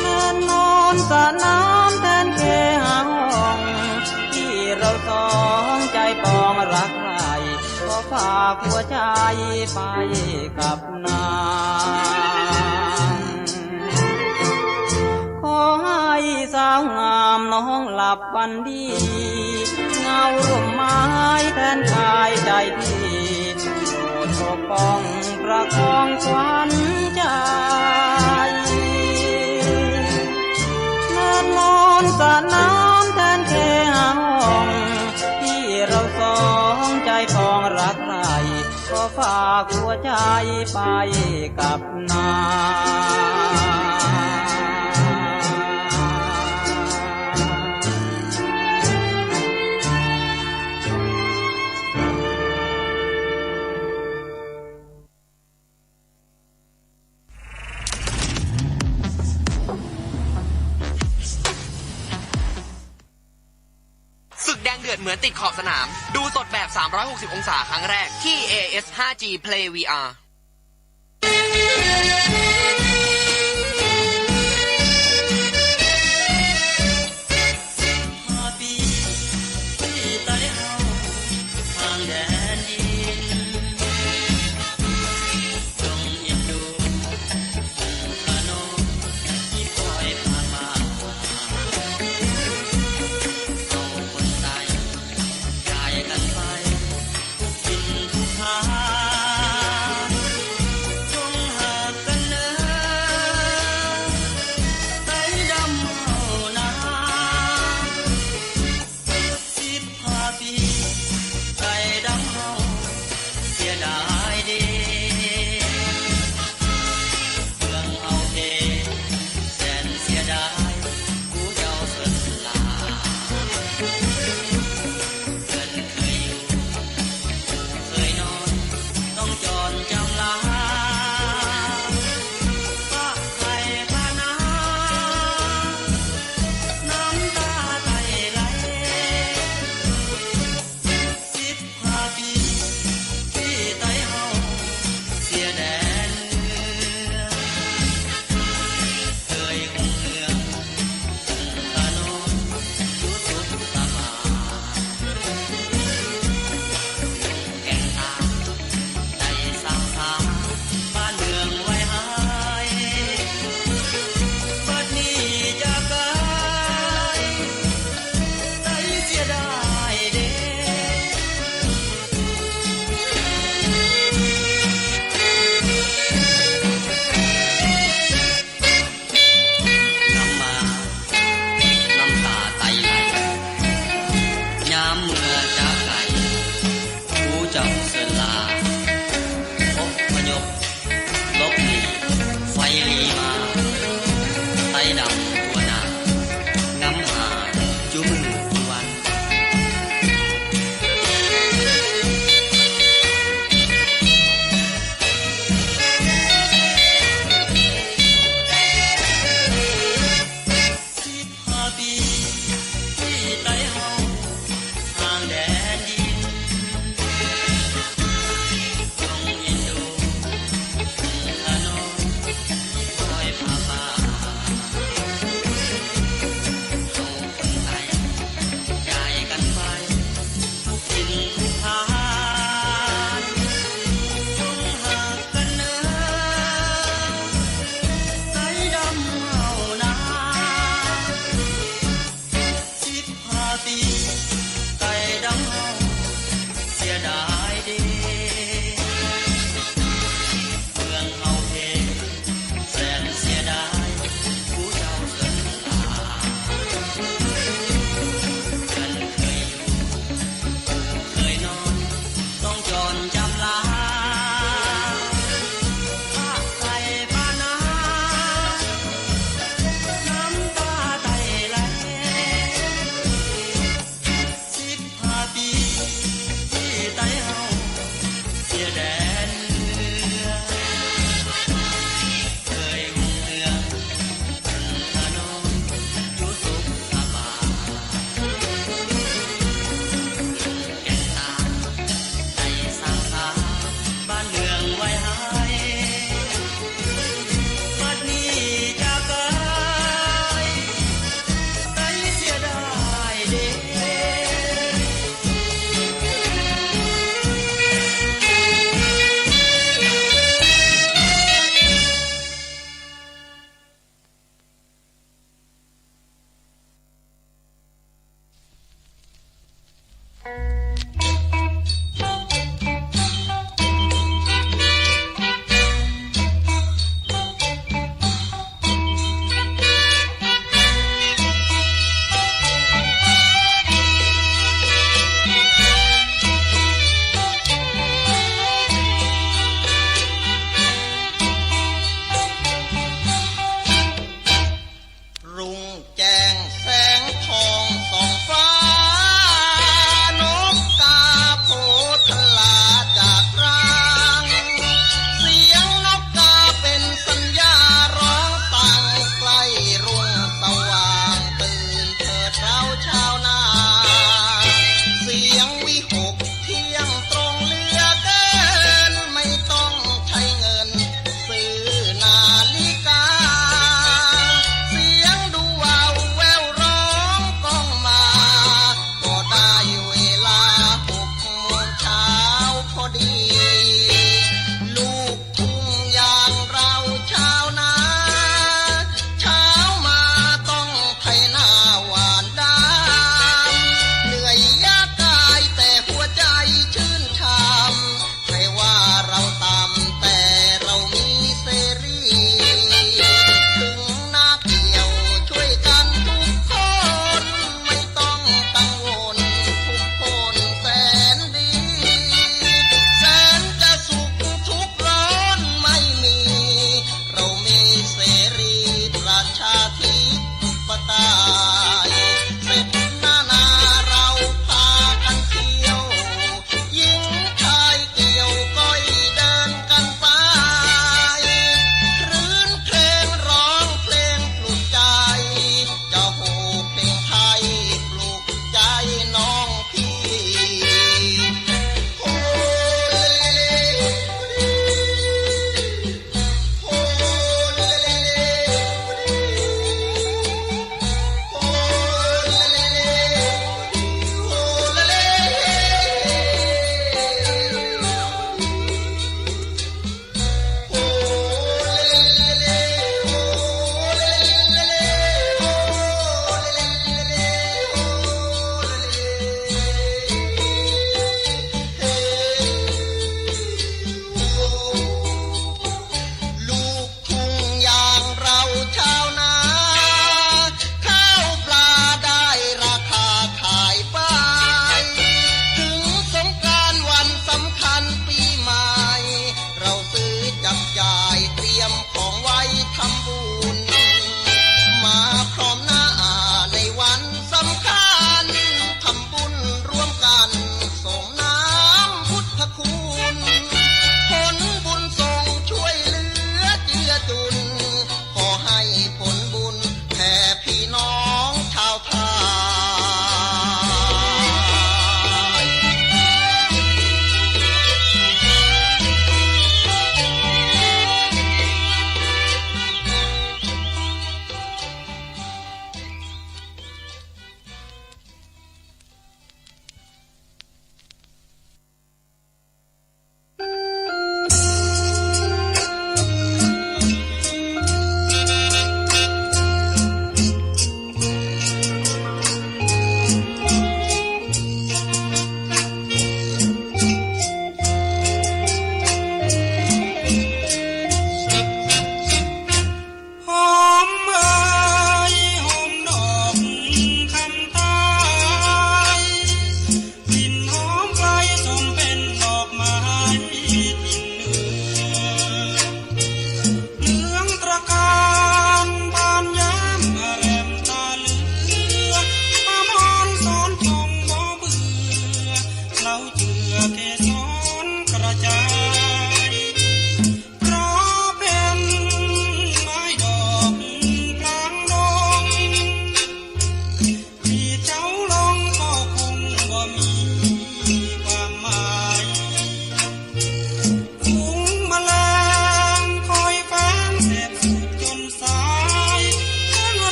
เล่นนอนสระน้ำแทนเคหาห้องที่เราสองใจปองรักใครขอฝากหัวใจไปกับนางขอให้สาวงามน้องหลับฝันดีเงาร่มไม้แทนกายใจพี่โปรดปกป้องประคองขวัญใจเล่นนอนสระน้ำแทนเคหาห้องที่เราสองใจปองรักใครขอฝากหัวใจไปกับนางศึกแดงเดือดเหมือนติดขอบสนามดูสดแบบ360องศาครั้งแรกที่ AS 5G Play VR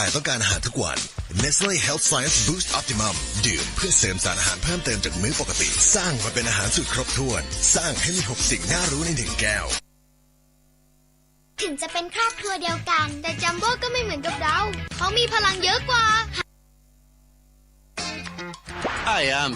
ายต้องการอาหารทุกวัน Nestle Health Science Boost Optimum ดื่มเพื่อเสริมสารอาหารเพิ่มเติมจากมื้อปกติ สร้างมาเป็นอาหารสูตรครบถ้วนสร้างให้มี6สิ่งน่ารู้ใน1แก้วถึงจะเป็นครอบครัวเดียวกันแต่จัมโบ้ก็ไม่เหมือนกับเราเขามีพลังเยอะกว่า I am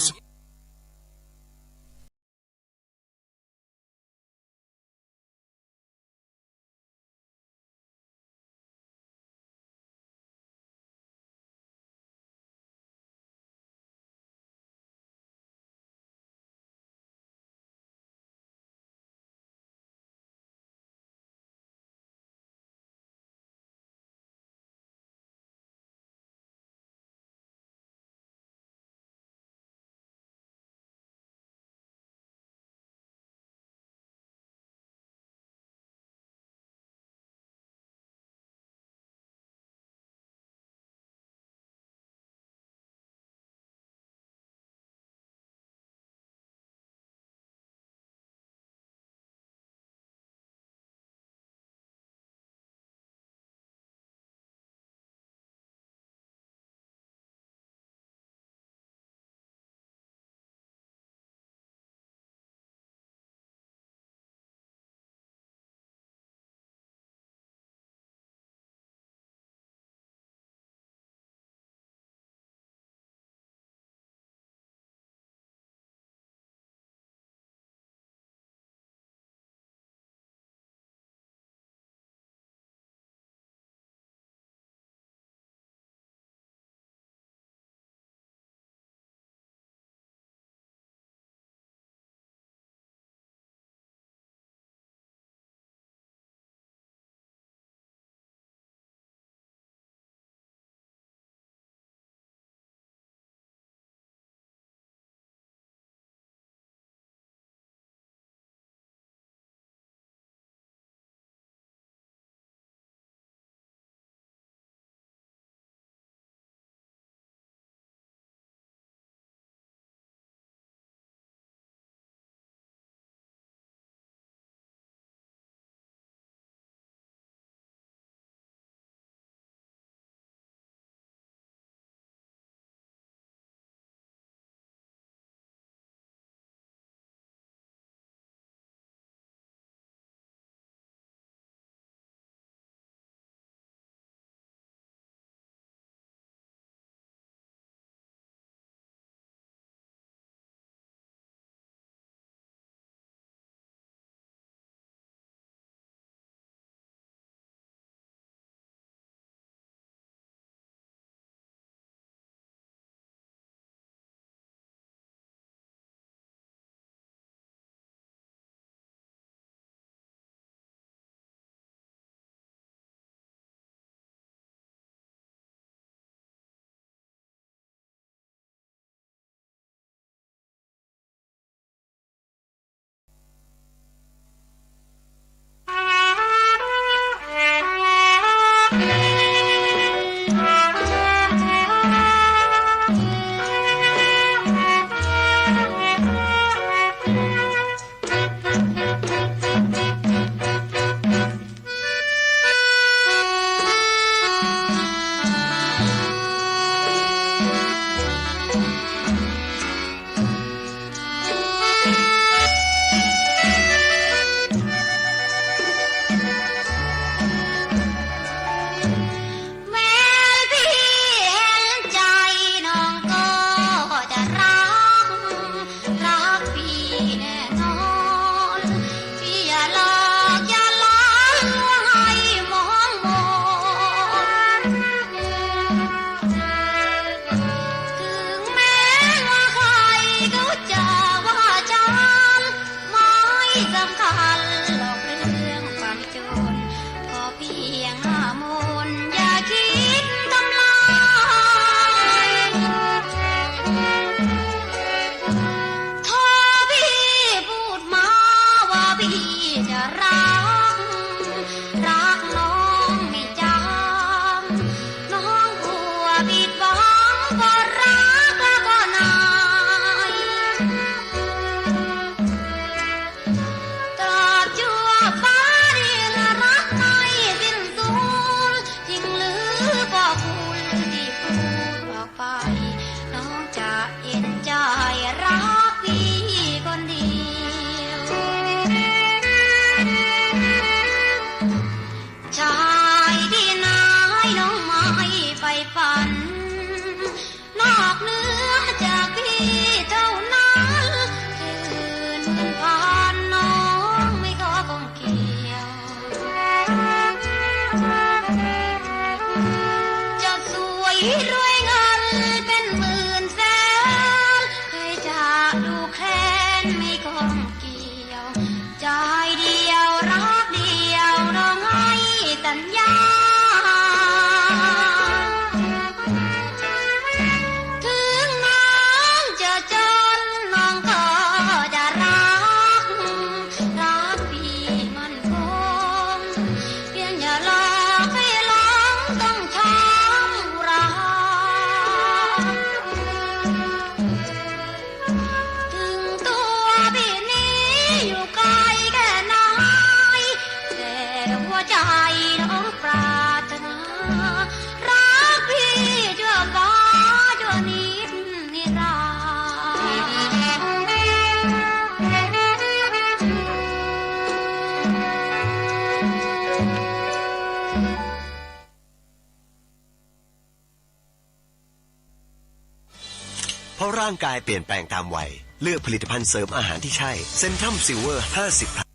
างกายเปลี่ยนแปลงตามวัยเลือกผลิตภัณฑ์เสริมอาหารที่ใช่เซนทรัมซิลเวอร์50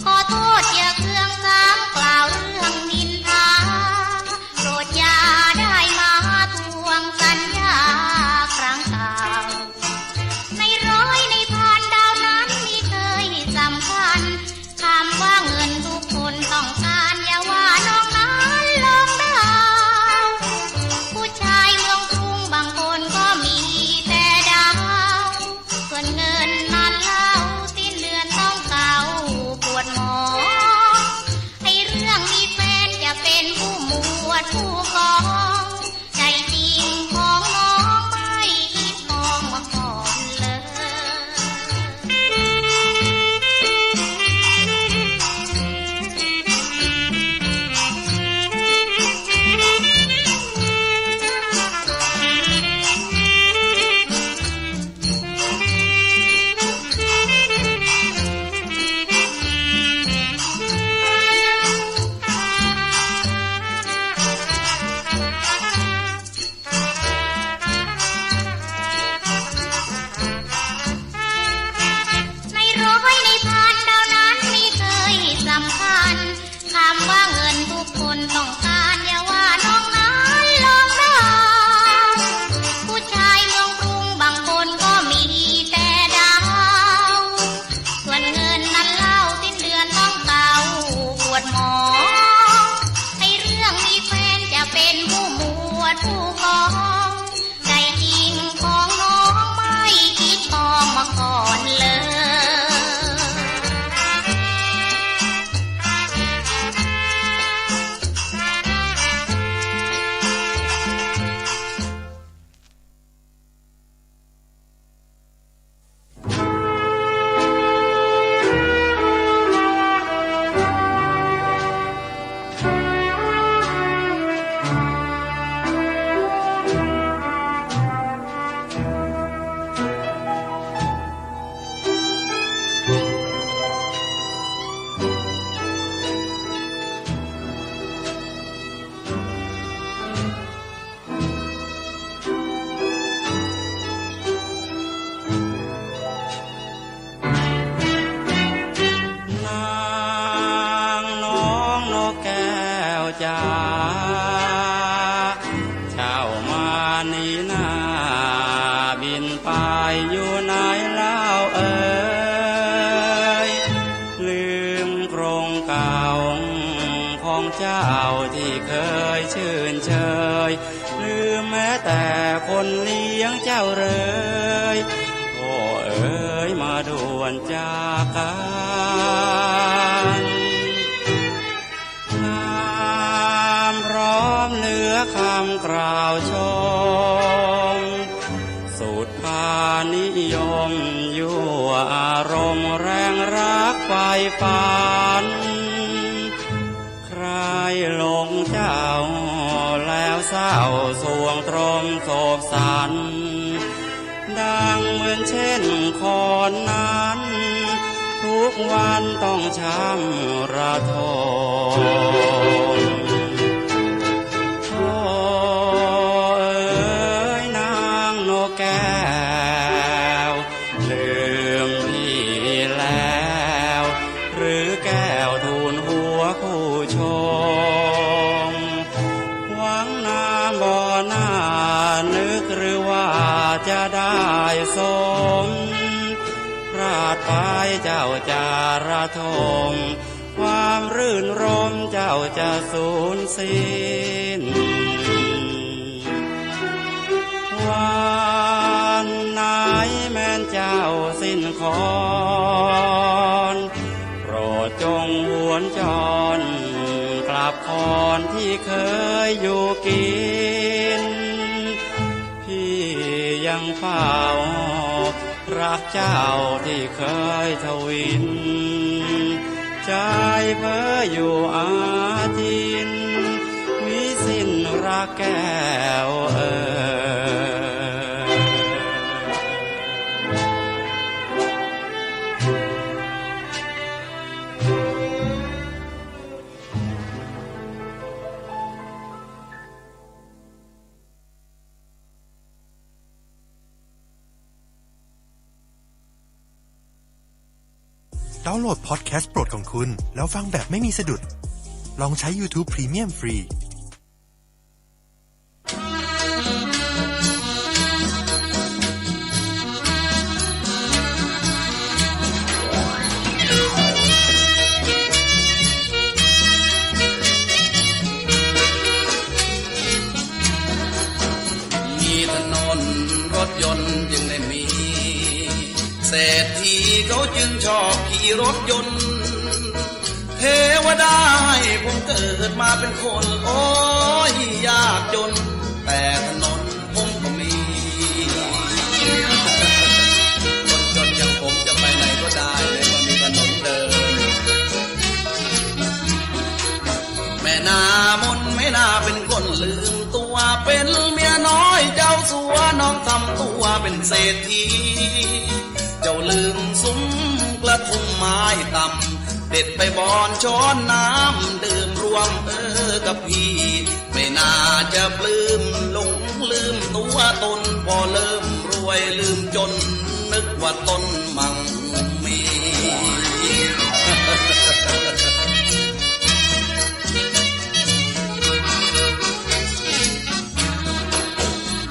ขอโทษอย่าเครื่องซ้ำกล่าวเรื่องนินทา าเช้ามานี้นาบินไปอยู่ไหนแล้วเอ่ยลืมโครงเก่าของเจ้าที่เคยชื่นเชยลืมแม้แต่คนเลี้ยงเจ้าเลยโอ้เอ๋ยมาด่วนจากกันน้ำพร้อมเหลือคำกล่าวชมสูตรพานิยมยั่วอารมณ์แรงรักไฟฝันใครหลงเจ้าแล้วเศร้าสวงตรมโศกสันดังเหมือนเช่นคอนนั้นทุกวันต้องช้ำระทมโอ้เอ๋ยนางนกแก้วลืมพี่แล้วหรือแก้วทูลหัวคู่ชมหวังน้ำบ่อหน้านึกหรือว่าจะได้สมพลาดไปเจ้าจะระทมความรื่นรมเจ้าจะสูญสิ้นวันไหนแม้นเจ้าสิ้นคอนโปรดจงหวนจรกลับคอนที่เคยอยู่กินพี่ยังเฝ้ารักเจ้าที่เคยทวินใจเพ้ออยู่อาทินวิสิ้นรักแก้วเอ๋ดาวน์โหลดพอดแคสต์โปรดของคุณแล้วฟังแบบไม่มีสะดุดลองใช้ YouTube Premium ฟรีมีถนนรถยนต์จึงได้มีเศรษฐีเขาจึงชอบขี่รถยนต์เทวดาให้ผมเกิดมาเป็นคนโอ้ยยากจนแต่ถนนผมก็มีคนจนอย่างผมจะไปไหนก็ได้เลยว่ามีถนนเดินแม่นามนไม่น่าเป็นคนลืมตัวเป็นเมียน้อยเจ้าสัวน้องทำตัวเป็นเศรษฐีเจ้าลืมซุ้มกระทุ่มไม้ต่ำเด็ดไปบอนช้อนน้ำดื่มรวมกับพี่ไม่น่าจะปลื้มหลงลืมตัวตนพอเริ่มรวยลืมจนนึกว่าตนมั่งมี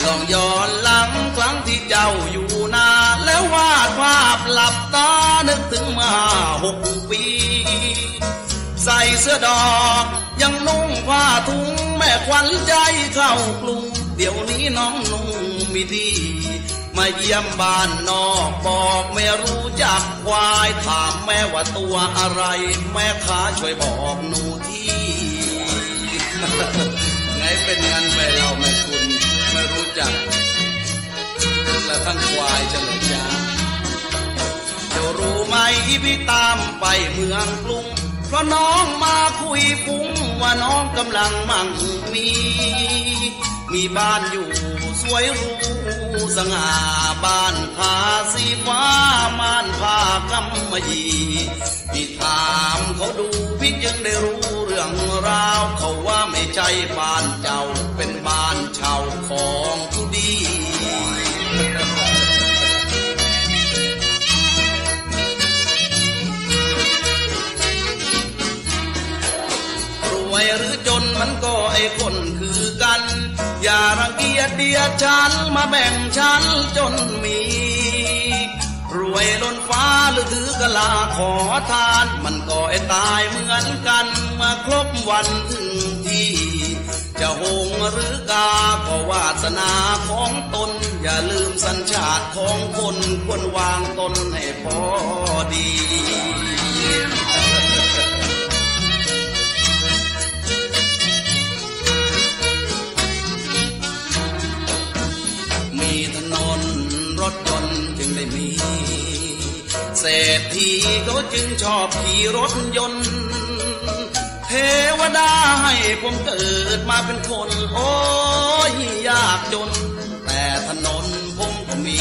ลองย้อนหลังครั้งที่เจ้าอยู่นาแล้ววาดภาพหลับตานึกถึงมา6 ปีใส่เสื้อดอกยังนุ่งผ้าถุงแม่ขวัญใจเข้ากรุงเดี๋ยวนี้น้องนุ่งมีดีมาเยี่ยมบ้านนอกบอกไม่รู้จักควายถามแม่ว่าตัวอะไรแม่ค้าช่วยบอกหนูทีไงเป็นงานไปเราแม่คุณไม่รู้จักและทั้งควายจะเลยจ้าเจ้ารู้ไหมพี่ตามไปเมืองกรุงเพราะน้องมาคุยฟุ้งว่าน้องกำลังมั่งมีบ้านอยู่สวยหรูสง่าบ้านผาสีฟ้าม่านผ้ากำมะหยี่พี่ถามเขาดูพี่จึงได้รู้เรื่องราวเขาว่าไม่ใช่บ้านเจ้าเป็นบ้านชาวของผู้ดี รวยหรือจนมัน ดฉันมาแบ่งฉันจนมีรวยล้นฟ้าหรือถือกะลาขอทานมันก็ตายเหมือนกันเมื่อครบวันถึงที่จะหงหรือกาก็วาสนาของตนอย่าลืมสัญชาติของคนควรวางตนให้พอดีมีถนนรถยนต์จึงได้มีเศรษฐีเขาจึงชอบขี่รถยนต์เทวดาให้ผมเกิดมาเป็นคนโอ้ยยากจนแต่ถนนผมก็มี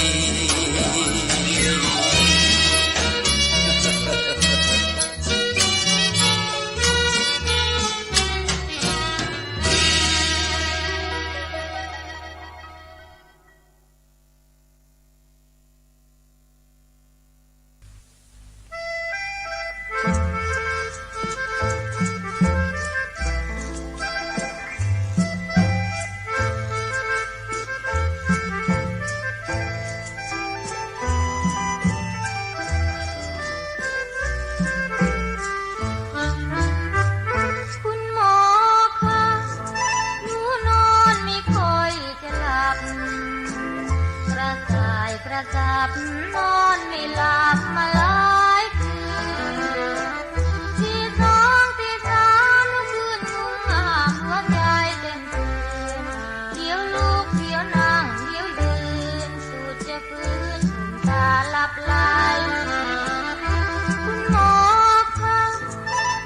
นอนไม่หลับมาหลายคืนที่สองที่สามคืนงุ่มงามหัวใจเต้นตื่นเดี๋ยวลุกเดี๋ยวนั่งเดี๋ยวยืนสุดจะฟื้นตาหลับไหลคุณหมอคะ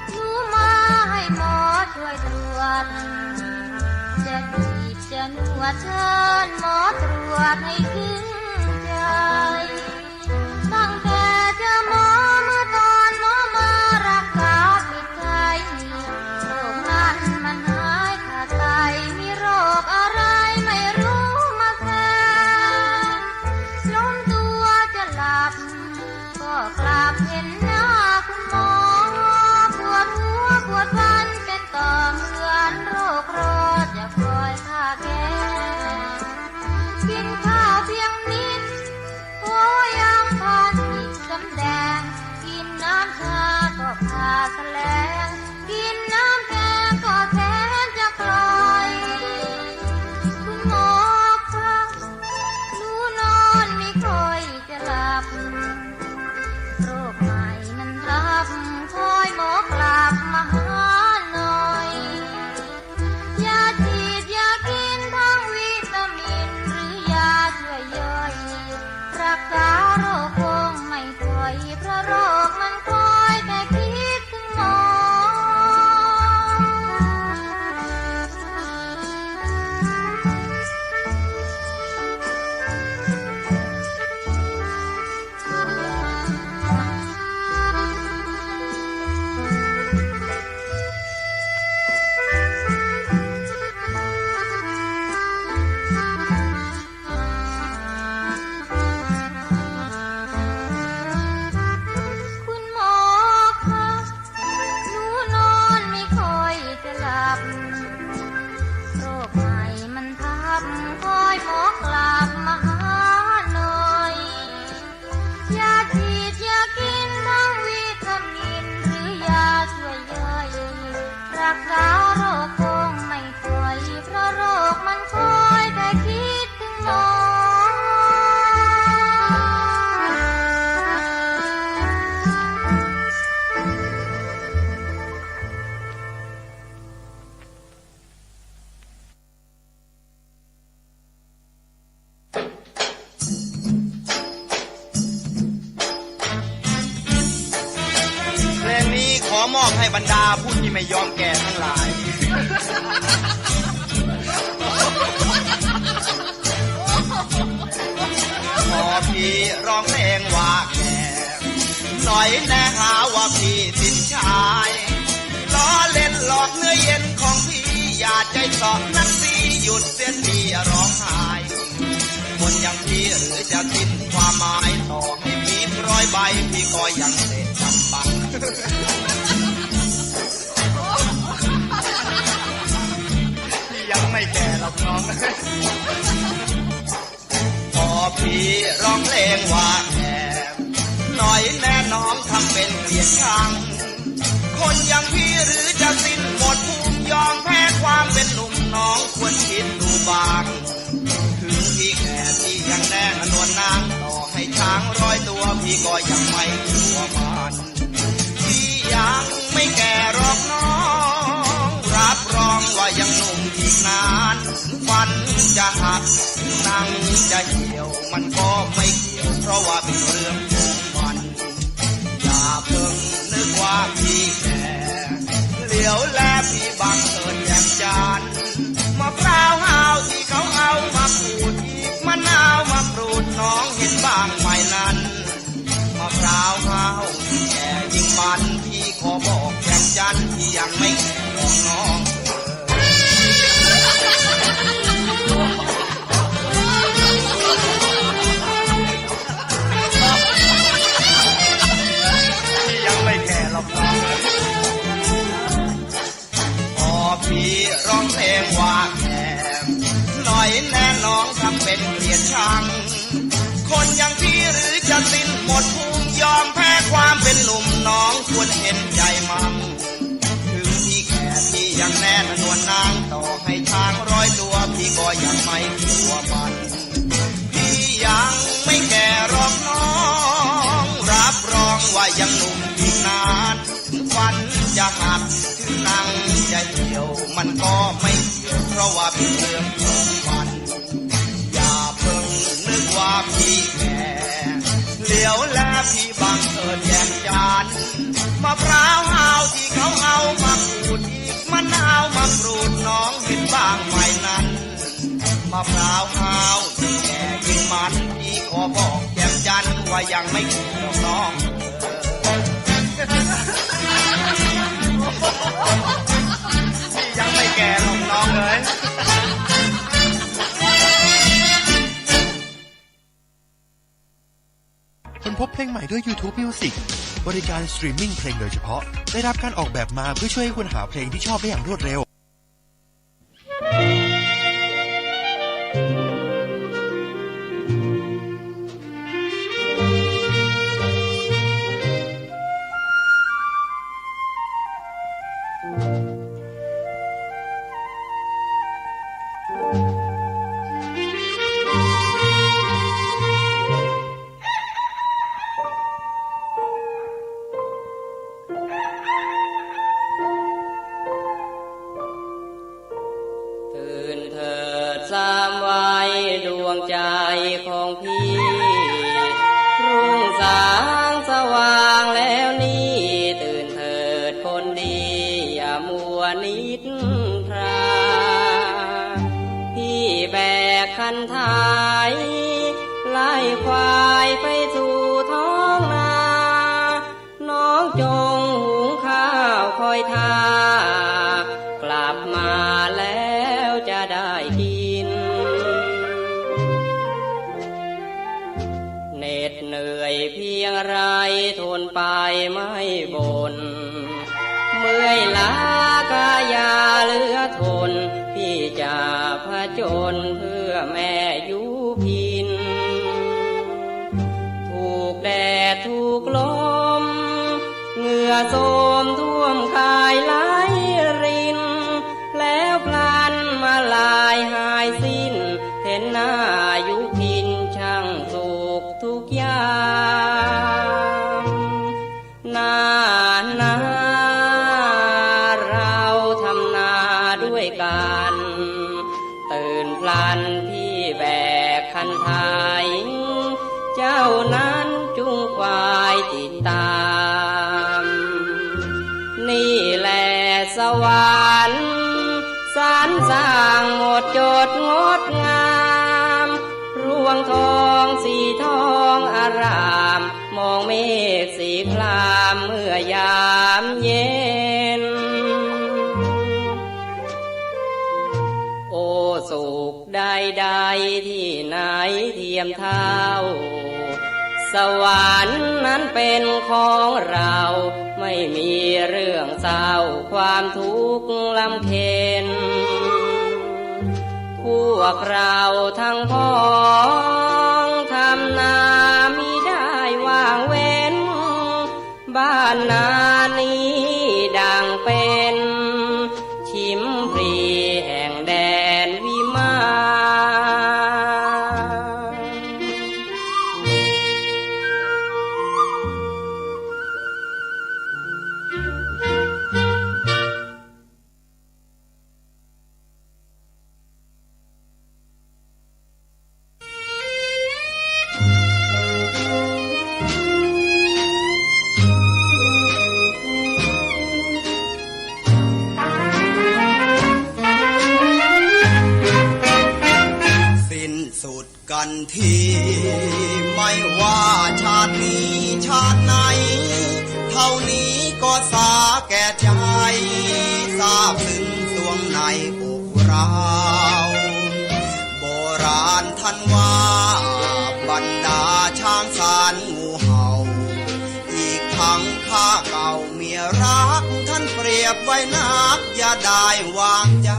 หนูมาให้หมอช่วยตรวจจะบีบจะนวดเชิญหมอตรวจให้ถึงตั้งแต่เจอหมอเมื่อตอนหมอมารักษาปิดใจโรคนั้นมันหายขาดไปมีโรคอะไรไม่รู้มาแทนล้มตัวจะหลับก็กลับเห็นหน้าคุณหมอปวดหัวปวดฟันเป็นต่อเหมือนโรคร้อนจะคอยฆ่าแก้กินข้าวเพียงนิดโอ้ยังพาจิตสำแดงกินน้ำชาก็พาแสลงกินน้ำแกงก็แทนจะปล่อยคุณหมอคะหนูนอนไม่ค่อยจะหลับโรคใหม่มันทับคอยหมอกลับมาหาหน่อยยาฉีดยากินทั้งวิตามินหรือยาช่วยย่อยรักษาโรคคงไม่ปล่อยเพราะโรคมันคอยแต่คิดถึงหมอคุณหมอคะหนูนอนไม่ค่อยจะหลับโรคใหม่มันทับคอยหมอกลับมาหาหน่อยยาฉีดยากินทั้งวิตามินหรือยาช่วยย่อยรักษาโรคคงไม่ปล่อยเพราะโรคมันคอยแต่คิดถึงหมอเพลงนี้ขอมอบให้บรรดาผู้ที่ไม่ยอมแก่ทั้งหลายขอพี่ร้องเพลงว่าแก่หน่อยแน่หาว่าพี่ติดชายล้อเล่นหลอกเนื้อเย็นของพี่อย่าใจสอบนักสีหยุดเสียทีร้องไห้คนอย่างพี่หรือจะสิ้นความหมายต่อให้มี100 ใบพี่ก็ยังเด็ดจำบังยังไม่แก่ หรอกน้อง พอพี่ร้องเพลงว่าแก่หน่อยแน่น้องทำเป็นเกลียดชังคนอย่างพี่หรือจะสิ้นหมดภูมิยอมแพ้ความเป็นหนุ่มน้องควรคิดดูบ้างถึงพี่แก่ที่ยังแน่นวลนางต่อให้ช้าง100 ตัวพี่ก็ยังไม่กลัวมันพี่ยังไม่แก่หรอกน้องรับรองว่ายังหนุ่มอีกนานฟันจะหักหนังจะเหี่ยวมันก็ไม่เกี่ยวเพราะว่าเป็นเรื่องของมันอย่าเพิ่งนึกว่าพี่แก่เหลียวแลพี่บังเอิญแย้มจานมะพร้าวหาวที่เขาเอามาขูดอีกมะนาวมากรูดน้องเห็นบ้างไหมนั้นมะพร้าวหาวที่แก่ยิ่งมันพี่ขอบอกแย้มจันที่ยังไม่แก่ของน้องยังไม่แก่หรอกน้องพอพี่ร้องเพลงว่าแก่หน่อยแน่น้องทำเป็นเกลียดชังคนอย่างพี่หรือจะสิ้นหมดภูมิยอมแพ้ความเป็นหนุ่มน้องควรเห็นใจมั่งถึงพี่แก่ที่ยังแน่นวลนางต่อให้ช้าง100 ตัวพี่ก็ยังไม่กลัวมันพี่ยังไม่แก่หรอกน้องรับรองว่ายังหนุ่มอีกนานถึงฟันจะหักถึงหนังจะเหี่ยวมันก็ไม่เกี่ยวเพราะว่าเป็นเรื่องของมันอย่าเพิ่งนึกว่าพี่แก่เหลียวแลพี่บังเอิญแย้มจานมะพร้าวหาวที่เขาเอามาขูดอีกมะนาวมากรูดน้องเห็นบ้างไหมนั้นมะพร้าวหาวที่แก่ยิ่งมันพี่ขอบอกแย้มจันว่ายังไม่แก่หรอกน้องยังไม่แก่หรอกน้องเลย ค้นพบเพลงใหม่ด้วย YouTube Music บริการสตรีมมิ่งเพลงโดยเฉพาะได้รับการออกแบบมาเพื่อช่วยให้คุณหาเพลงที่ชอบได้อย่างรวดเร็ว ของพี่รุ่งสางสว่างแล้วนี่ตื่นเถิดคนดีอย่ามัวนิทราพี่แบกคันท้ายไล่ควายไปสู่ท้องนาน้องจงหุงข้าวคอยท่ากลับมาแล้วจะได้กินเหน็ดเหนื่อยเพียงไรทนไปไม่บ่นเมื่อยล้ากายาเหลือทนพี่จะผจญเพื่อแม่อยู่พินถูกแดดถูกลมเหงื่อโสมท่วมกายไหลรินแล้วพลันมาลายหายสิ้นเห็นหน้าอยู่พินช่างสุขทุกอย่างนานนาเราทำนาด้วยกันตื่นพลันพี่แบกคันไทยเจ้านั้นจุงควายติดตามนี่แหละสวรรค์สรรสร้างหมดจดงดงามรวงทองสีทองอารามมองเมฆสีครามเมื่อยามเย็นโอ้สุขใดๆที่ไหนเทียมเท่าสวรรค์นั้นเป็นของเราไม่มีเรื่องเศร้าความทุกข์ลำเค็ญ กเราทั้งพ้องทำนามิได้ว่างเว้นบ้านนานี้ดังเป็นชิมพรีแห่งแดนวิมานกันทีไม่ว่าชาตินี้ชาติไหนเท่านี้ก็สาแก่ใจทราบซึ้งสวงในอกเราโบราณท่านว่าบรรดาช้างสารงูเห่าอีกทั้งข้าเก่าเมียรักท่านเปรียบไว้นักอย่าได้วางใจ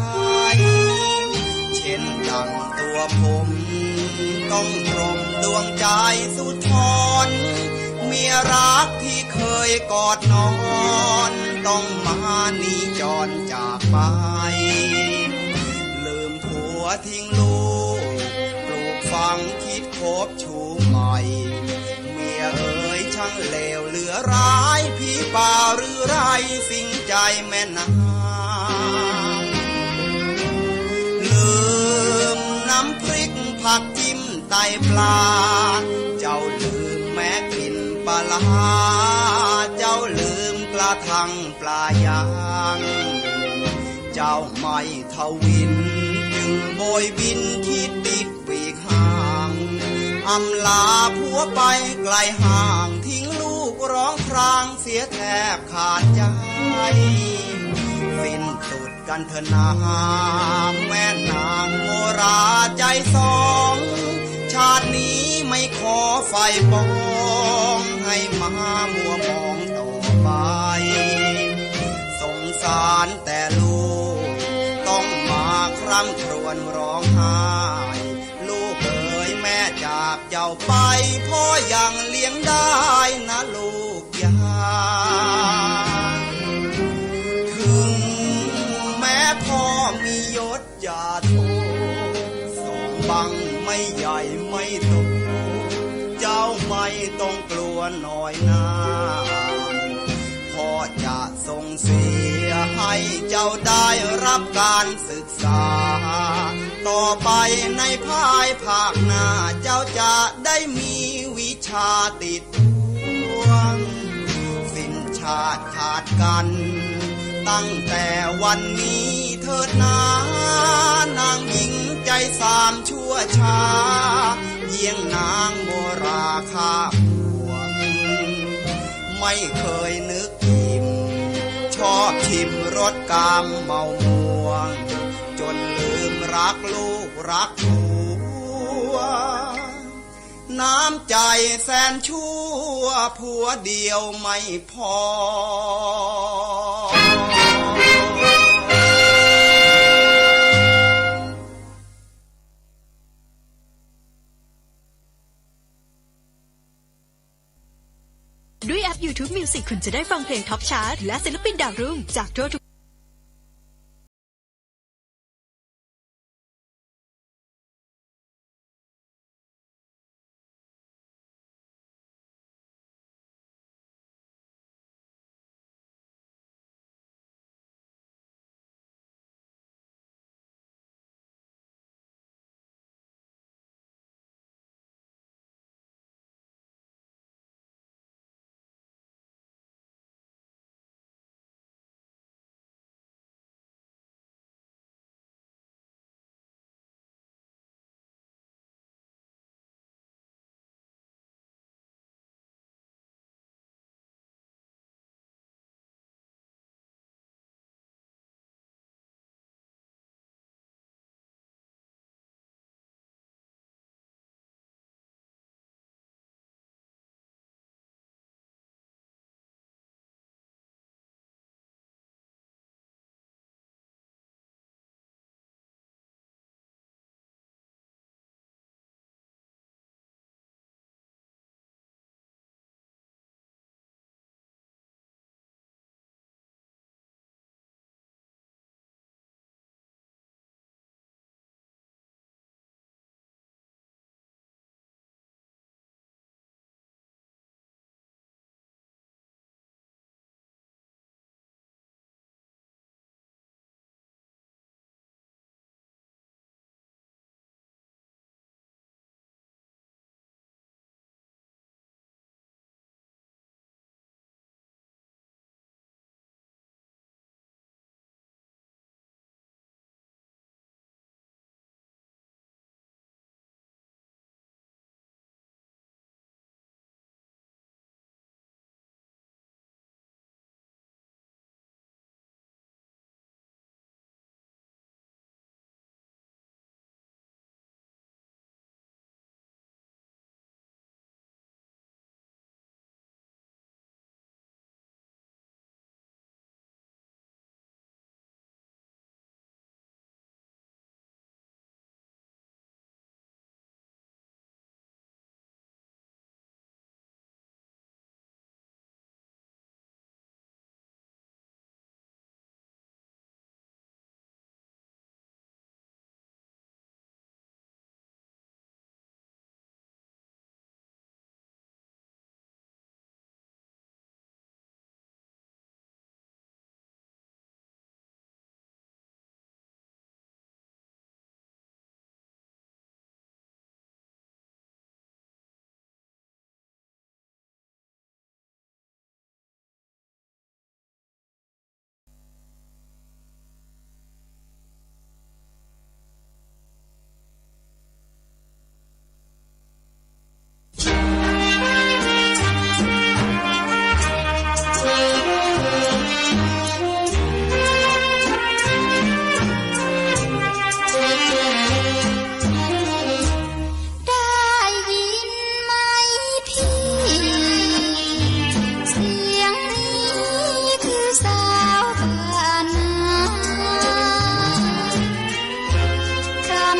เช่นดังตัวผมต้องตรงดวงใจสุดทนเมียรักที่เคยกอดนอนต้องมาหนีจรจากไปลืมผัวทิ้งลูกปลูกฝังคิดคบชูใหม่เมียเอ๋ยช่างเลวเหลือร้ายผีป่าหรือไรสิ่งใจแม่นางลืมน้ำพริกผักจิ้มไตปลาเจ้าลืมแม้กลิ่นปลาเจ้าลืมกระทั่งปลายางเจ้าไม่ทวินจึงโบยบินคิดติดปีกห่างอำลาผัวไปไกลห่างทิ้งลูกร้องครางเสียแทบขาดใจสิ้นสุดกันเถอะนาแม่นางโมราใจสองชาตินี้ไม่ขอไฟปองให้มามัวมองต่อไปสงสารแต่ลูกต้องมาคร่ำครวญร้องไห้ลูกเอ๋ยแม่จากเจ้าไปพ่อยังเลี้ยงได้นะลูกยาถึงแม้พ่อมียศอย่าโทษส่งบังไม่ใหญ่ไม่โตเจ้าไม่ต้องกลัวหน่อยนาพ่อจะส่งเสียให้เจ้าได้รับการศึกษาต่อไปในภายภาคหน้าเจ้าจะได้มีวิชาติดตัวสิ้นชาติขาดกันตั้งแต่วันนี้เถิดนานางหญิงใจสามชั่วช้าเยี่ยงนางโมราคาผัวไม่เคยนึกอิ่มชอบชิมรสกามเมาม่วงจนลืมรักลูกรักผัวน้ำใจแสนชั่วผัวเดียวไม่พอด้วยแอป YouTube Music คุณจะได้ฟังเพลงท็อปชาร์ตและศิลปินดาวรุ่งจากทั่วทุก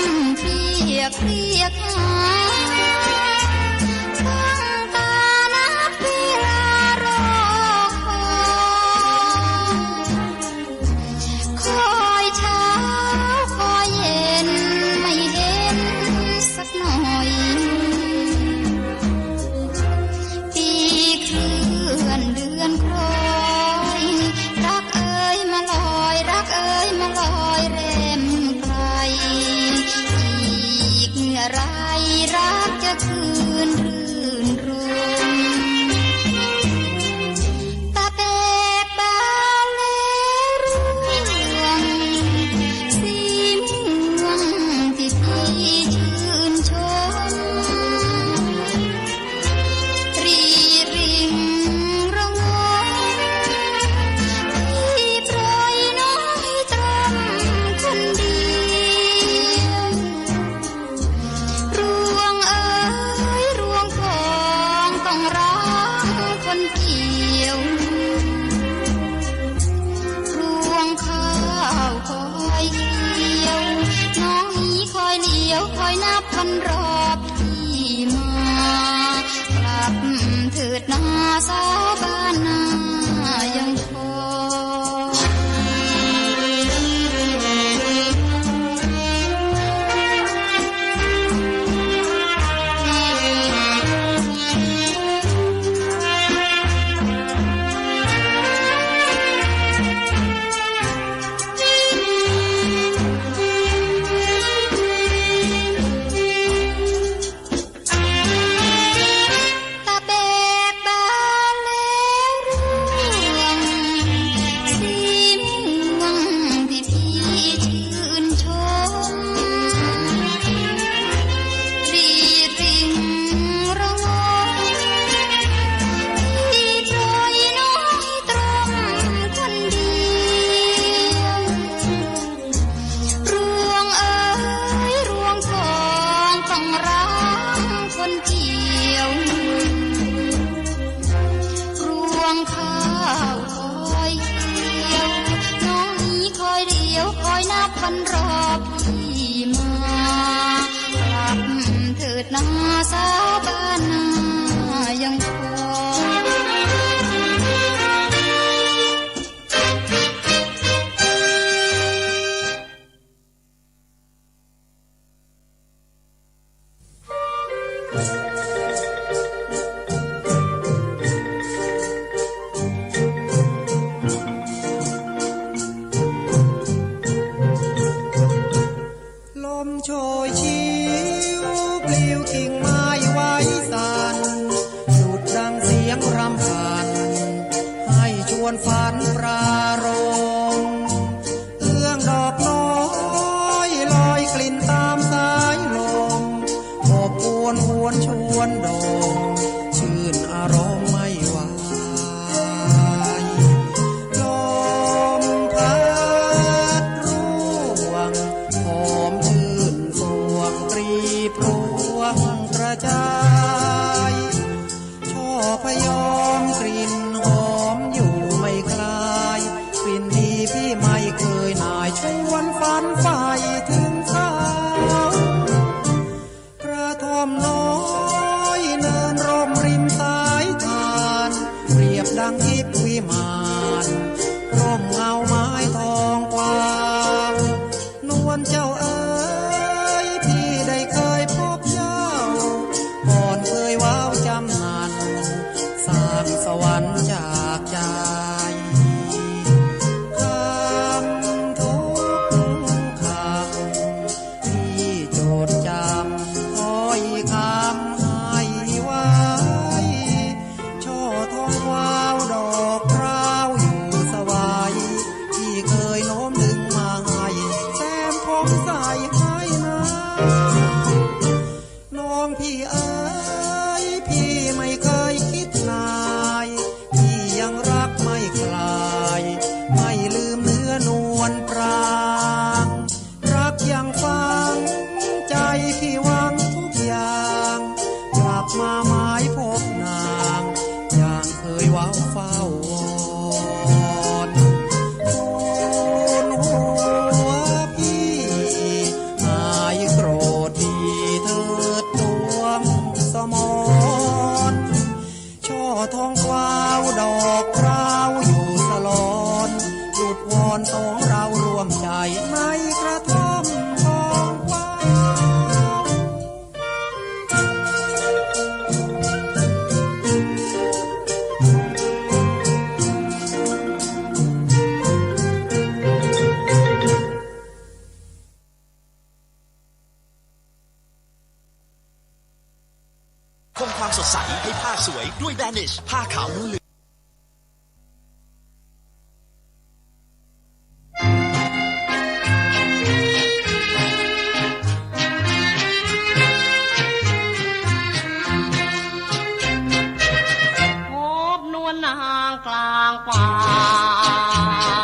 ำเปียกเรียกหาตั้งตานับเวลารอคอยเช้าคอยเย็นไม่เห็นสักหน่อยปีเคลื่อนเดือนคล้อยรักเอ้ยมาลอยรักเอ้ยมาลอยเร็มไกลอีกเมื่อไรรักจะคืนรื่นรมตาแตกบานแล้วร่วงสีม่วงที่พี่ชื่นชมรีริงระงมที่ปล่อยน้อยตรมคนเดียวรวงเอ๋ยรวงทองต้องรักคนเกี่ยวรวงข้าวคอยเกี่ยวน้องนี้คอยเลี้ยวคอยนับวันรอบที่มากลับเถิดนาสาวบ้านนายังคอยตาแบกบานแล้วร่วงสีม่วงที่พี่ชื่นชมรีริงระงมที่ปล่อยน้อยตรมคนเดียวรวงเอ๋ยรวงทองต้องรักคนเกี่ยวรวงข้าวคอยเกี่ยวน้องนี้คอยเดียวคอยนับวันรอบที่มากลับเถิดนาสาวบ้านนายังคอย ลมโชยชิวปลิวกิ่งไม้ไว้สั่นดุดดังเสียงรำพันให้ชวนฝันปรารมเอื้องดอกน้อยลอยกลิ่นตามสายลมอบอวนหวนชวนดมชื่นอารมณ์ไม่ไหวลมพัดร่วงหอมชื่นสวงปรีพรวงกระจายช่อพยอมกลิ่นหอมอยู่ไม่คลายกลิ่นดีพี่ไม่เคยนายชวนฝันใฝ่ถึงสาวกระท่อมน้อยเนินร่มริมสายทานเปรียบดังทิพย์วิมานร่มเงาไม้ทองกวางนวลเจ้าเอ๋ยพี่ได้เคยพบเจ้าก่อนเคยว้าวจำนันสร้างสวรรค์จากใจคำทุกคำที่จดจำคอยคำให้ไว้ช่อทองว้าวดอกพร้าวอยู่สวายที่เคยโน้มดึงมาให้แซมผมใส่ให้นาน้องพี่เอ๋ยพี่ไม่เคยคิดนายพี่ยังรักไม่คลายไม่ลืมเนื้อนวลปรางรักยังฟังใจพี่หวังทุกอย่างกลับมาหมายพบนางอย่างเคยว้าวเฝ้าวอนทูลหัวพี่ สดใสให้ผ้าสวยด้วยแบนิชผ้าขาวนุ่มกลางป่า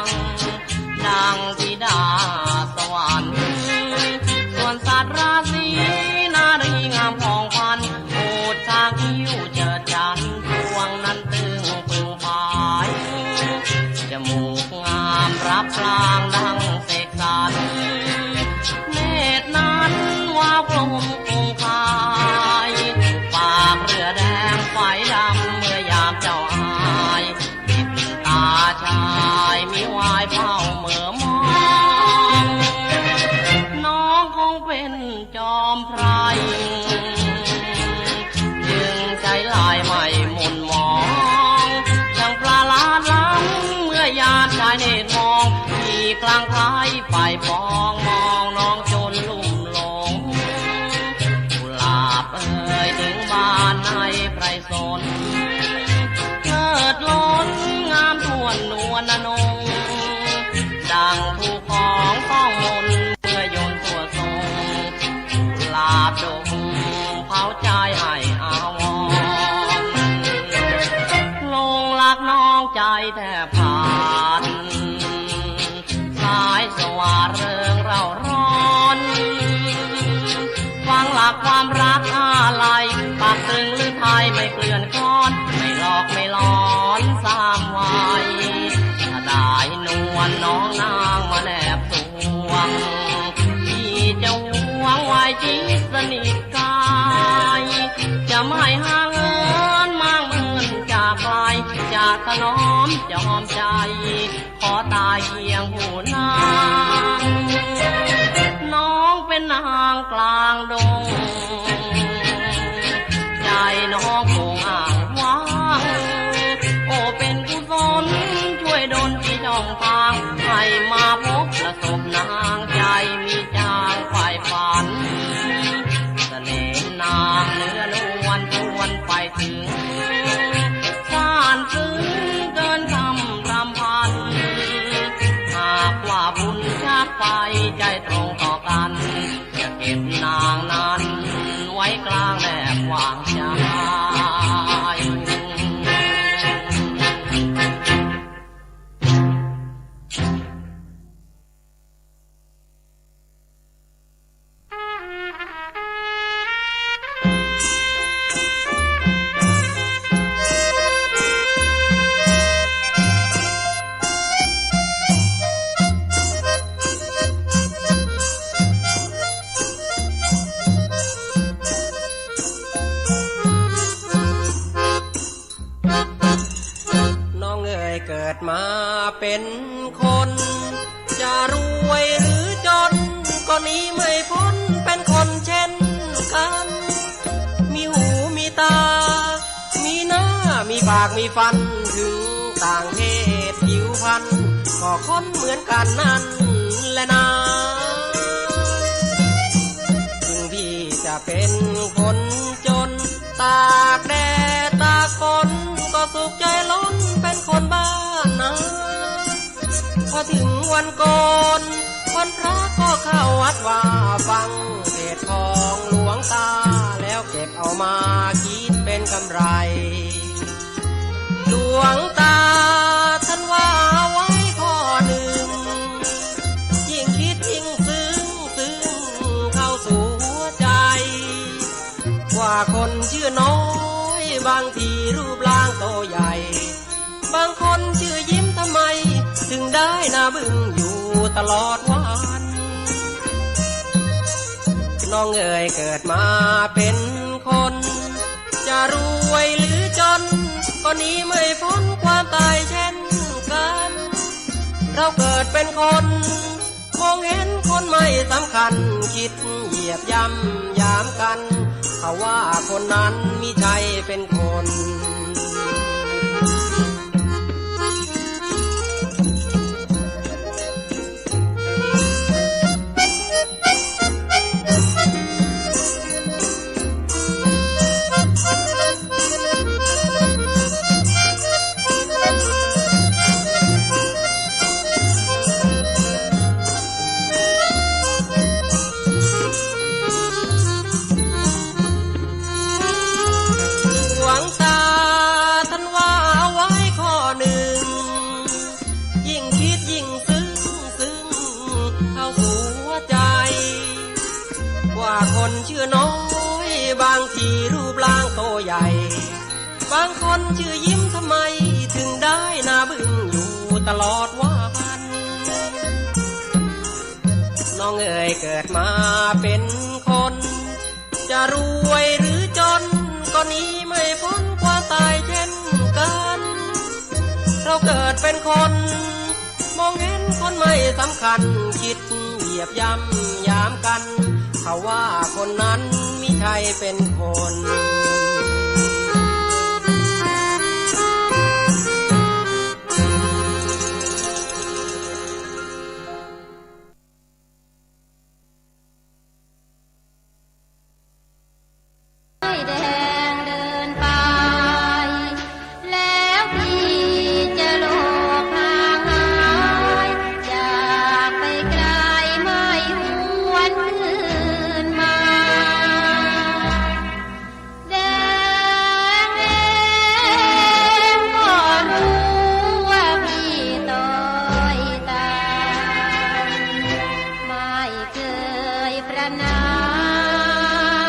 งดังธิดาสวรรค์ส่วนสัตว์ราศีนารีงามผ่องพันโอดชาคิ้วเจิดจันพวงนั้นตึงปึงพายจมูกงามรับพลางดังเสกสรรเนตรนั้นว่ากลมคงคายปากเรือแดงไฟดำเมื่อยามเจ้าชายมีวายเฝ้าเมื่อมองน้องคงเป็นจอมไพรจึงใจลายไม่หมุนมองดังปลาลาดล้ำเมื่อยามชายเนตรมองที่กลางท้ายฝ่ายปองมองน้องจนลุ่มหลงกุหลาบเอ่ยถึงบ้านในไพรสนเกิดล้นงามทวนนวลนงดังถูกของต้องมนเมื่อโยนตัวทรงลาบดงเผาใจให้อาวรลงรักน้องใจแทบขาดสายสว่างเริงเราร้อนฟังหลักความรักอะไรปากตึงหรือไทยไม่เกลื่อนคลอนไม่หลอกไม่หลอนสร้างไว้ถ้าได้นวลน้องนางมาแนบสวงที่จะหวงไว้จิตสนิทกายจะไม่ห่างเหินมางเมินจากไกลจากถนอมจอมใจขอตายเคียงผู้นางน้องเป็นนางกลางดงใจน้องคงอ่างว้างโอ้เป็นกุศลช่วยดลที่ช่องทางให้มาพบประสบนางใจมีจางฝ่ายฝันเสน่ห์นางเนื้อนวลชวนไปถึงซ่านซึ้งเกินคำรำพันหากว่าบุญชักไปใจตรงต่อกันจะเก็บนางนั้นไว้กลางแนบวางใจเกิดมาเป็นคนจะรวยหรือจนก็หนีไม่พ้นเป็นคนเช่นกันมีหูมีตามีหน้ามีปากมีฟันถึงต่างเพศผิวพรรณก็คนเหมือนกันนั่นแหละนะถึงพี่จะเป็นคนจนตากแดดตากฝนก็สุขใจล้นเป็นคนบ้านนะพอถึงวันโกนวันพระก็เข้าวัดว่าฟังเทศน์ของหลวงตาแล้วเก็บเอามาคิดเป็นกำไรหลวงตาท่านว่าไว้ข้อหนึ่งยิ่งคิดยิ่งซึ้งเข้าสู่หัวใจว่าคนชื่อน้อยบางทีรูปร่างโตใหญ่บางคนชื่อยิ้มทำไมถึงได้หน้าบึ้งอยู่ตลอดวันน้องเอ๋ยเกิดมาเป็นคนจะรวยหรือจนก็หนีไม่พ้นความตายเช่นกันเราเกิดเป็นคนมองเห็นคนไม่สำคัญคิดเหยียบย่ำยามกันเขาว่าคนนั้นมิใช่เป็นคน ว่าคนชื่อน้อยบางทีรูปร่างโตใหญ่บางคนชื่อยิ้มทำไมถึงได้หน้าบึ้งอยู่ตลอดวันน้องเอ๋ยเกิดมาเป็นคนจะรวยหรือจนก็หนีไม่พ้นความตายเช่นกันเราเกิดเป็นคนมองเห็นคนไม่สำคัญคิดเหยียบย่ำยามกันเขาว่าคนนั้นมิใช่เป็นคนแดงเดินไปแล้วพี่จะโลกห่างหายจากไปไกลไม่หวนคืนมาแดงเองก็รู้ว่าพี่ต้อยตายไม่เคยประนา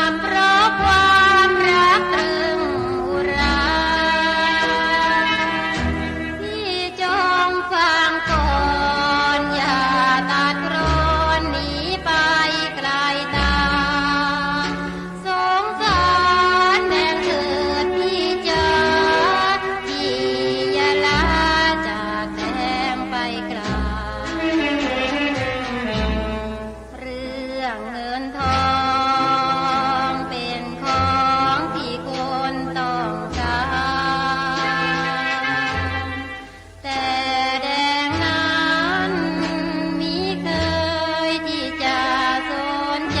มเพราะความรักตรึงอุราพี่จงฟังก่อนอย่าตัดรอนหนีไปไกลตาสงสารแดงเถิดพี่จ๋าพี่อย่าลาจากแดงไปไกลเรื่องเงินทองเป็นของที่คนต้องการแต่แดงนั้นมิเคยที่จะสนใจ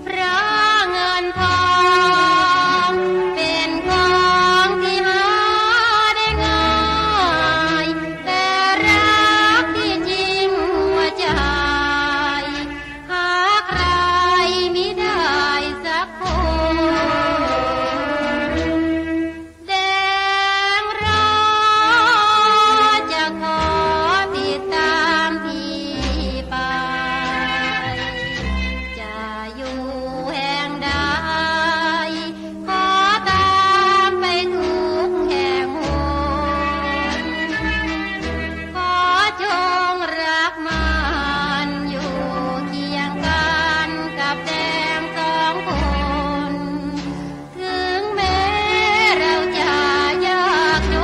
เพราะเงินทองเป็นของที่หาได้ง่ายแต่รักที่จริงหัวใจหาใครมิได้สักคนแดงรอจะขอติดตามพี่ไปจะอยู่แห่งใดขอตามไปทุกแห่งหนขอจงรักมันอยู่เคียงกันกับแดงสองคนถึงแม้เราจะยากจ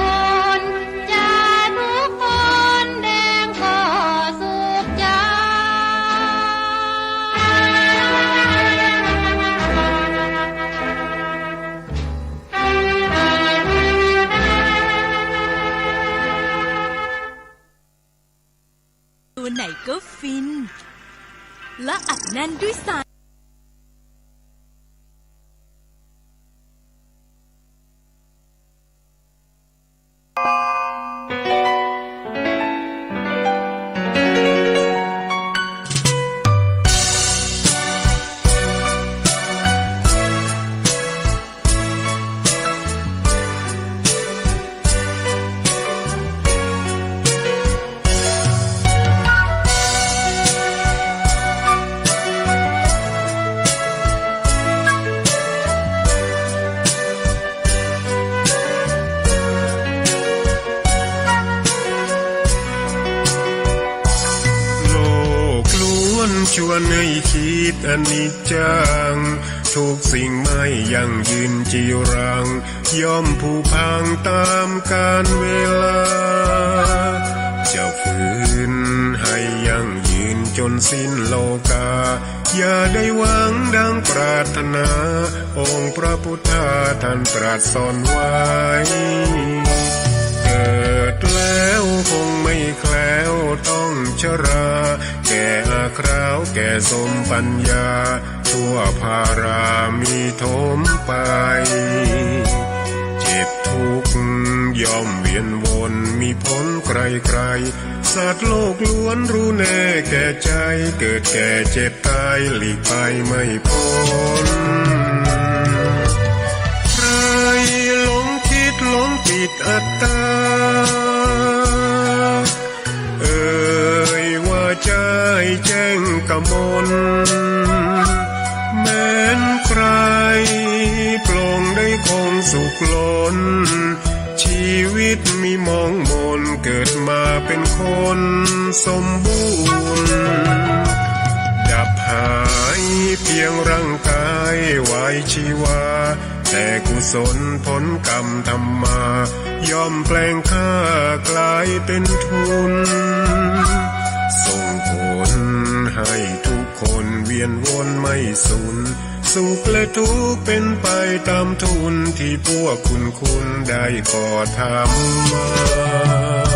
นจะทุกคนแดงก็สุขใจตัวไหนก็ฟิน และอัดแน่นด้วยสารโลกล้วนชวนให้คิดอนิจจังทุกสิ่งไม่ยั่งยืนจีรังย่อมผุพังตามกาลเวลาจะฝืนให้ยั่งยืนจนสิ้นโลกาอย่าได้หวังดังปรารถนาองค์พระพุทธาท่านตรัสสอนไว้เกิดแล้วคงไม่แคล้วต้องชราแก่อาคราวแก่สมปัญญาทั่วภารามีโถมไปเจ็บทุกข์ย่อมเวียนวนมีพ้นไกลๆสัตว์โลกล้วนรู้แน่แก่ใจเกิดแก่เจ็บตายหลีกไปไม่พ้นใครหลงคิดหลงปิดอัตตาว่าใจแจ้ง กมลแม้นใครปลงได้คงสุขล้นชีวิตมีมองมนเกิดมาเป็นคนสมบูรณ์ดับหายเพียงร่างกายไว้ชีวาแต่กุศลผลกรรมทำมาย่อมแปลงค่ากลายเป็นทุนส่งผลให้ทุกคนเวียนวนไม่สูญสุขและทุกข์เป็นไปตามทุนที่พวกคุณได้ก่อทำมา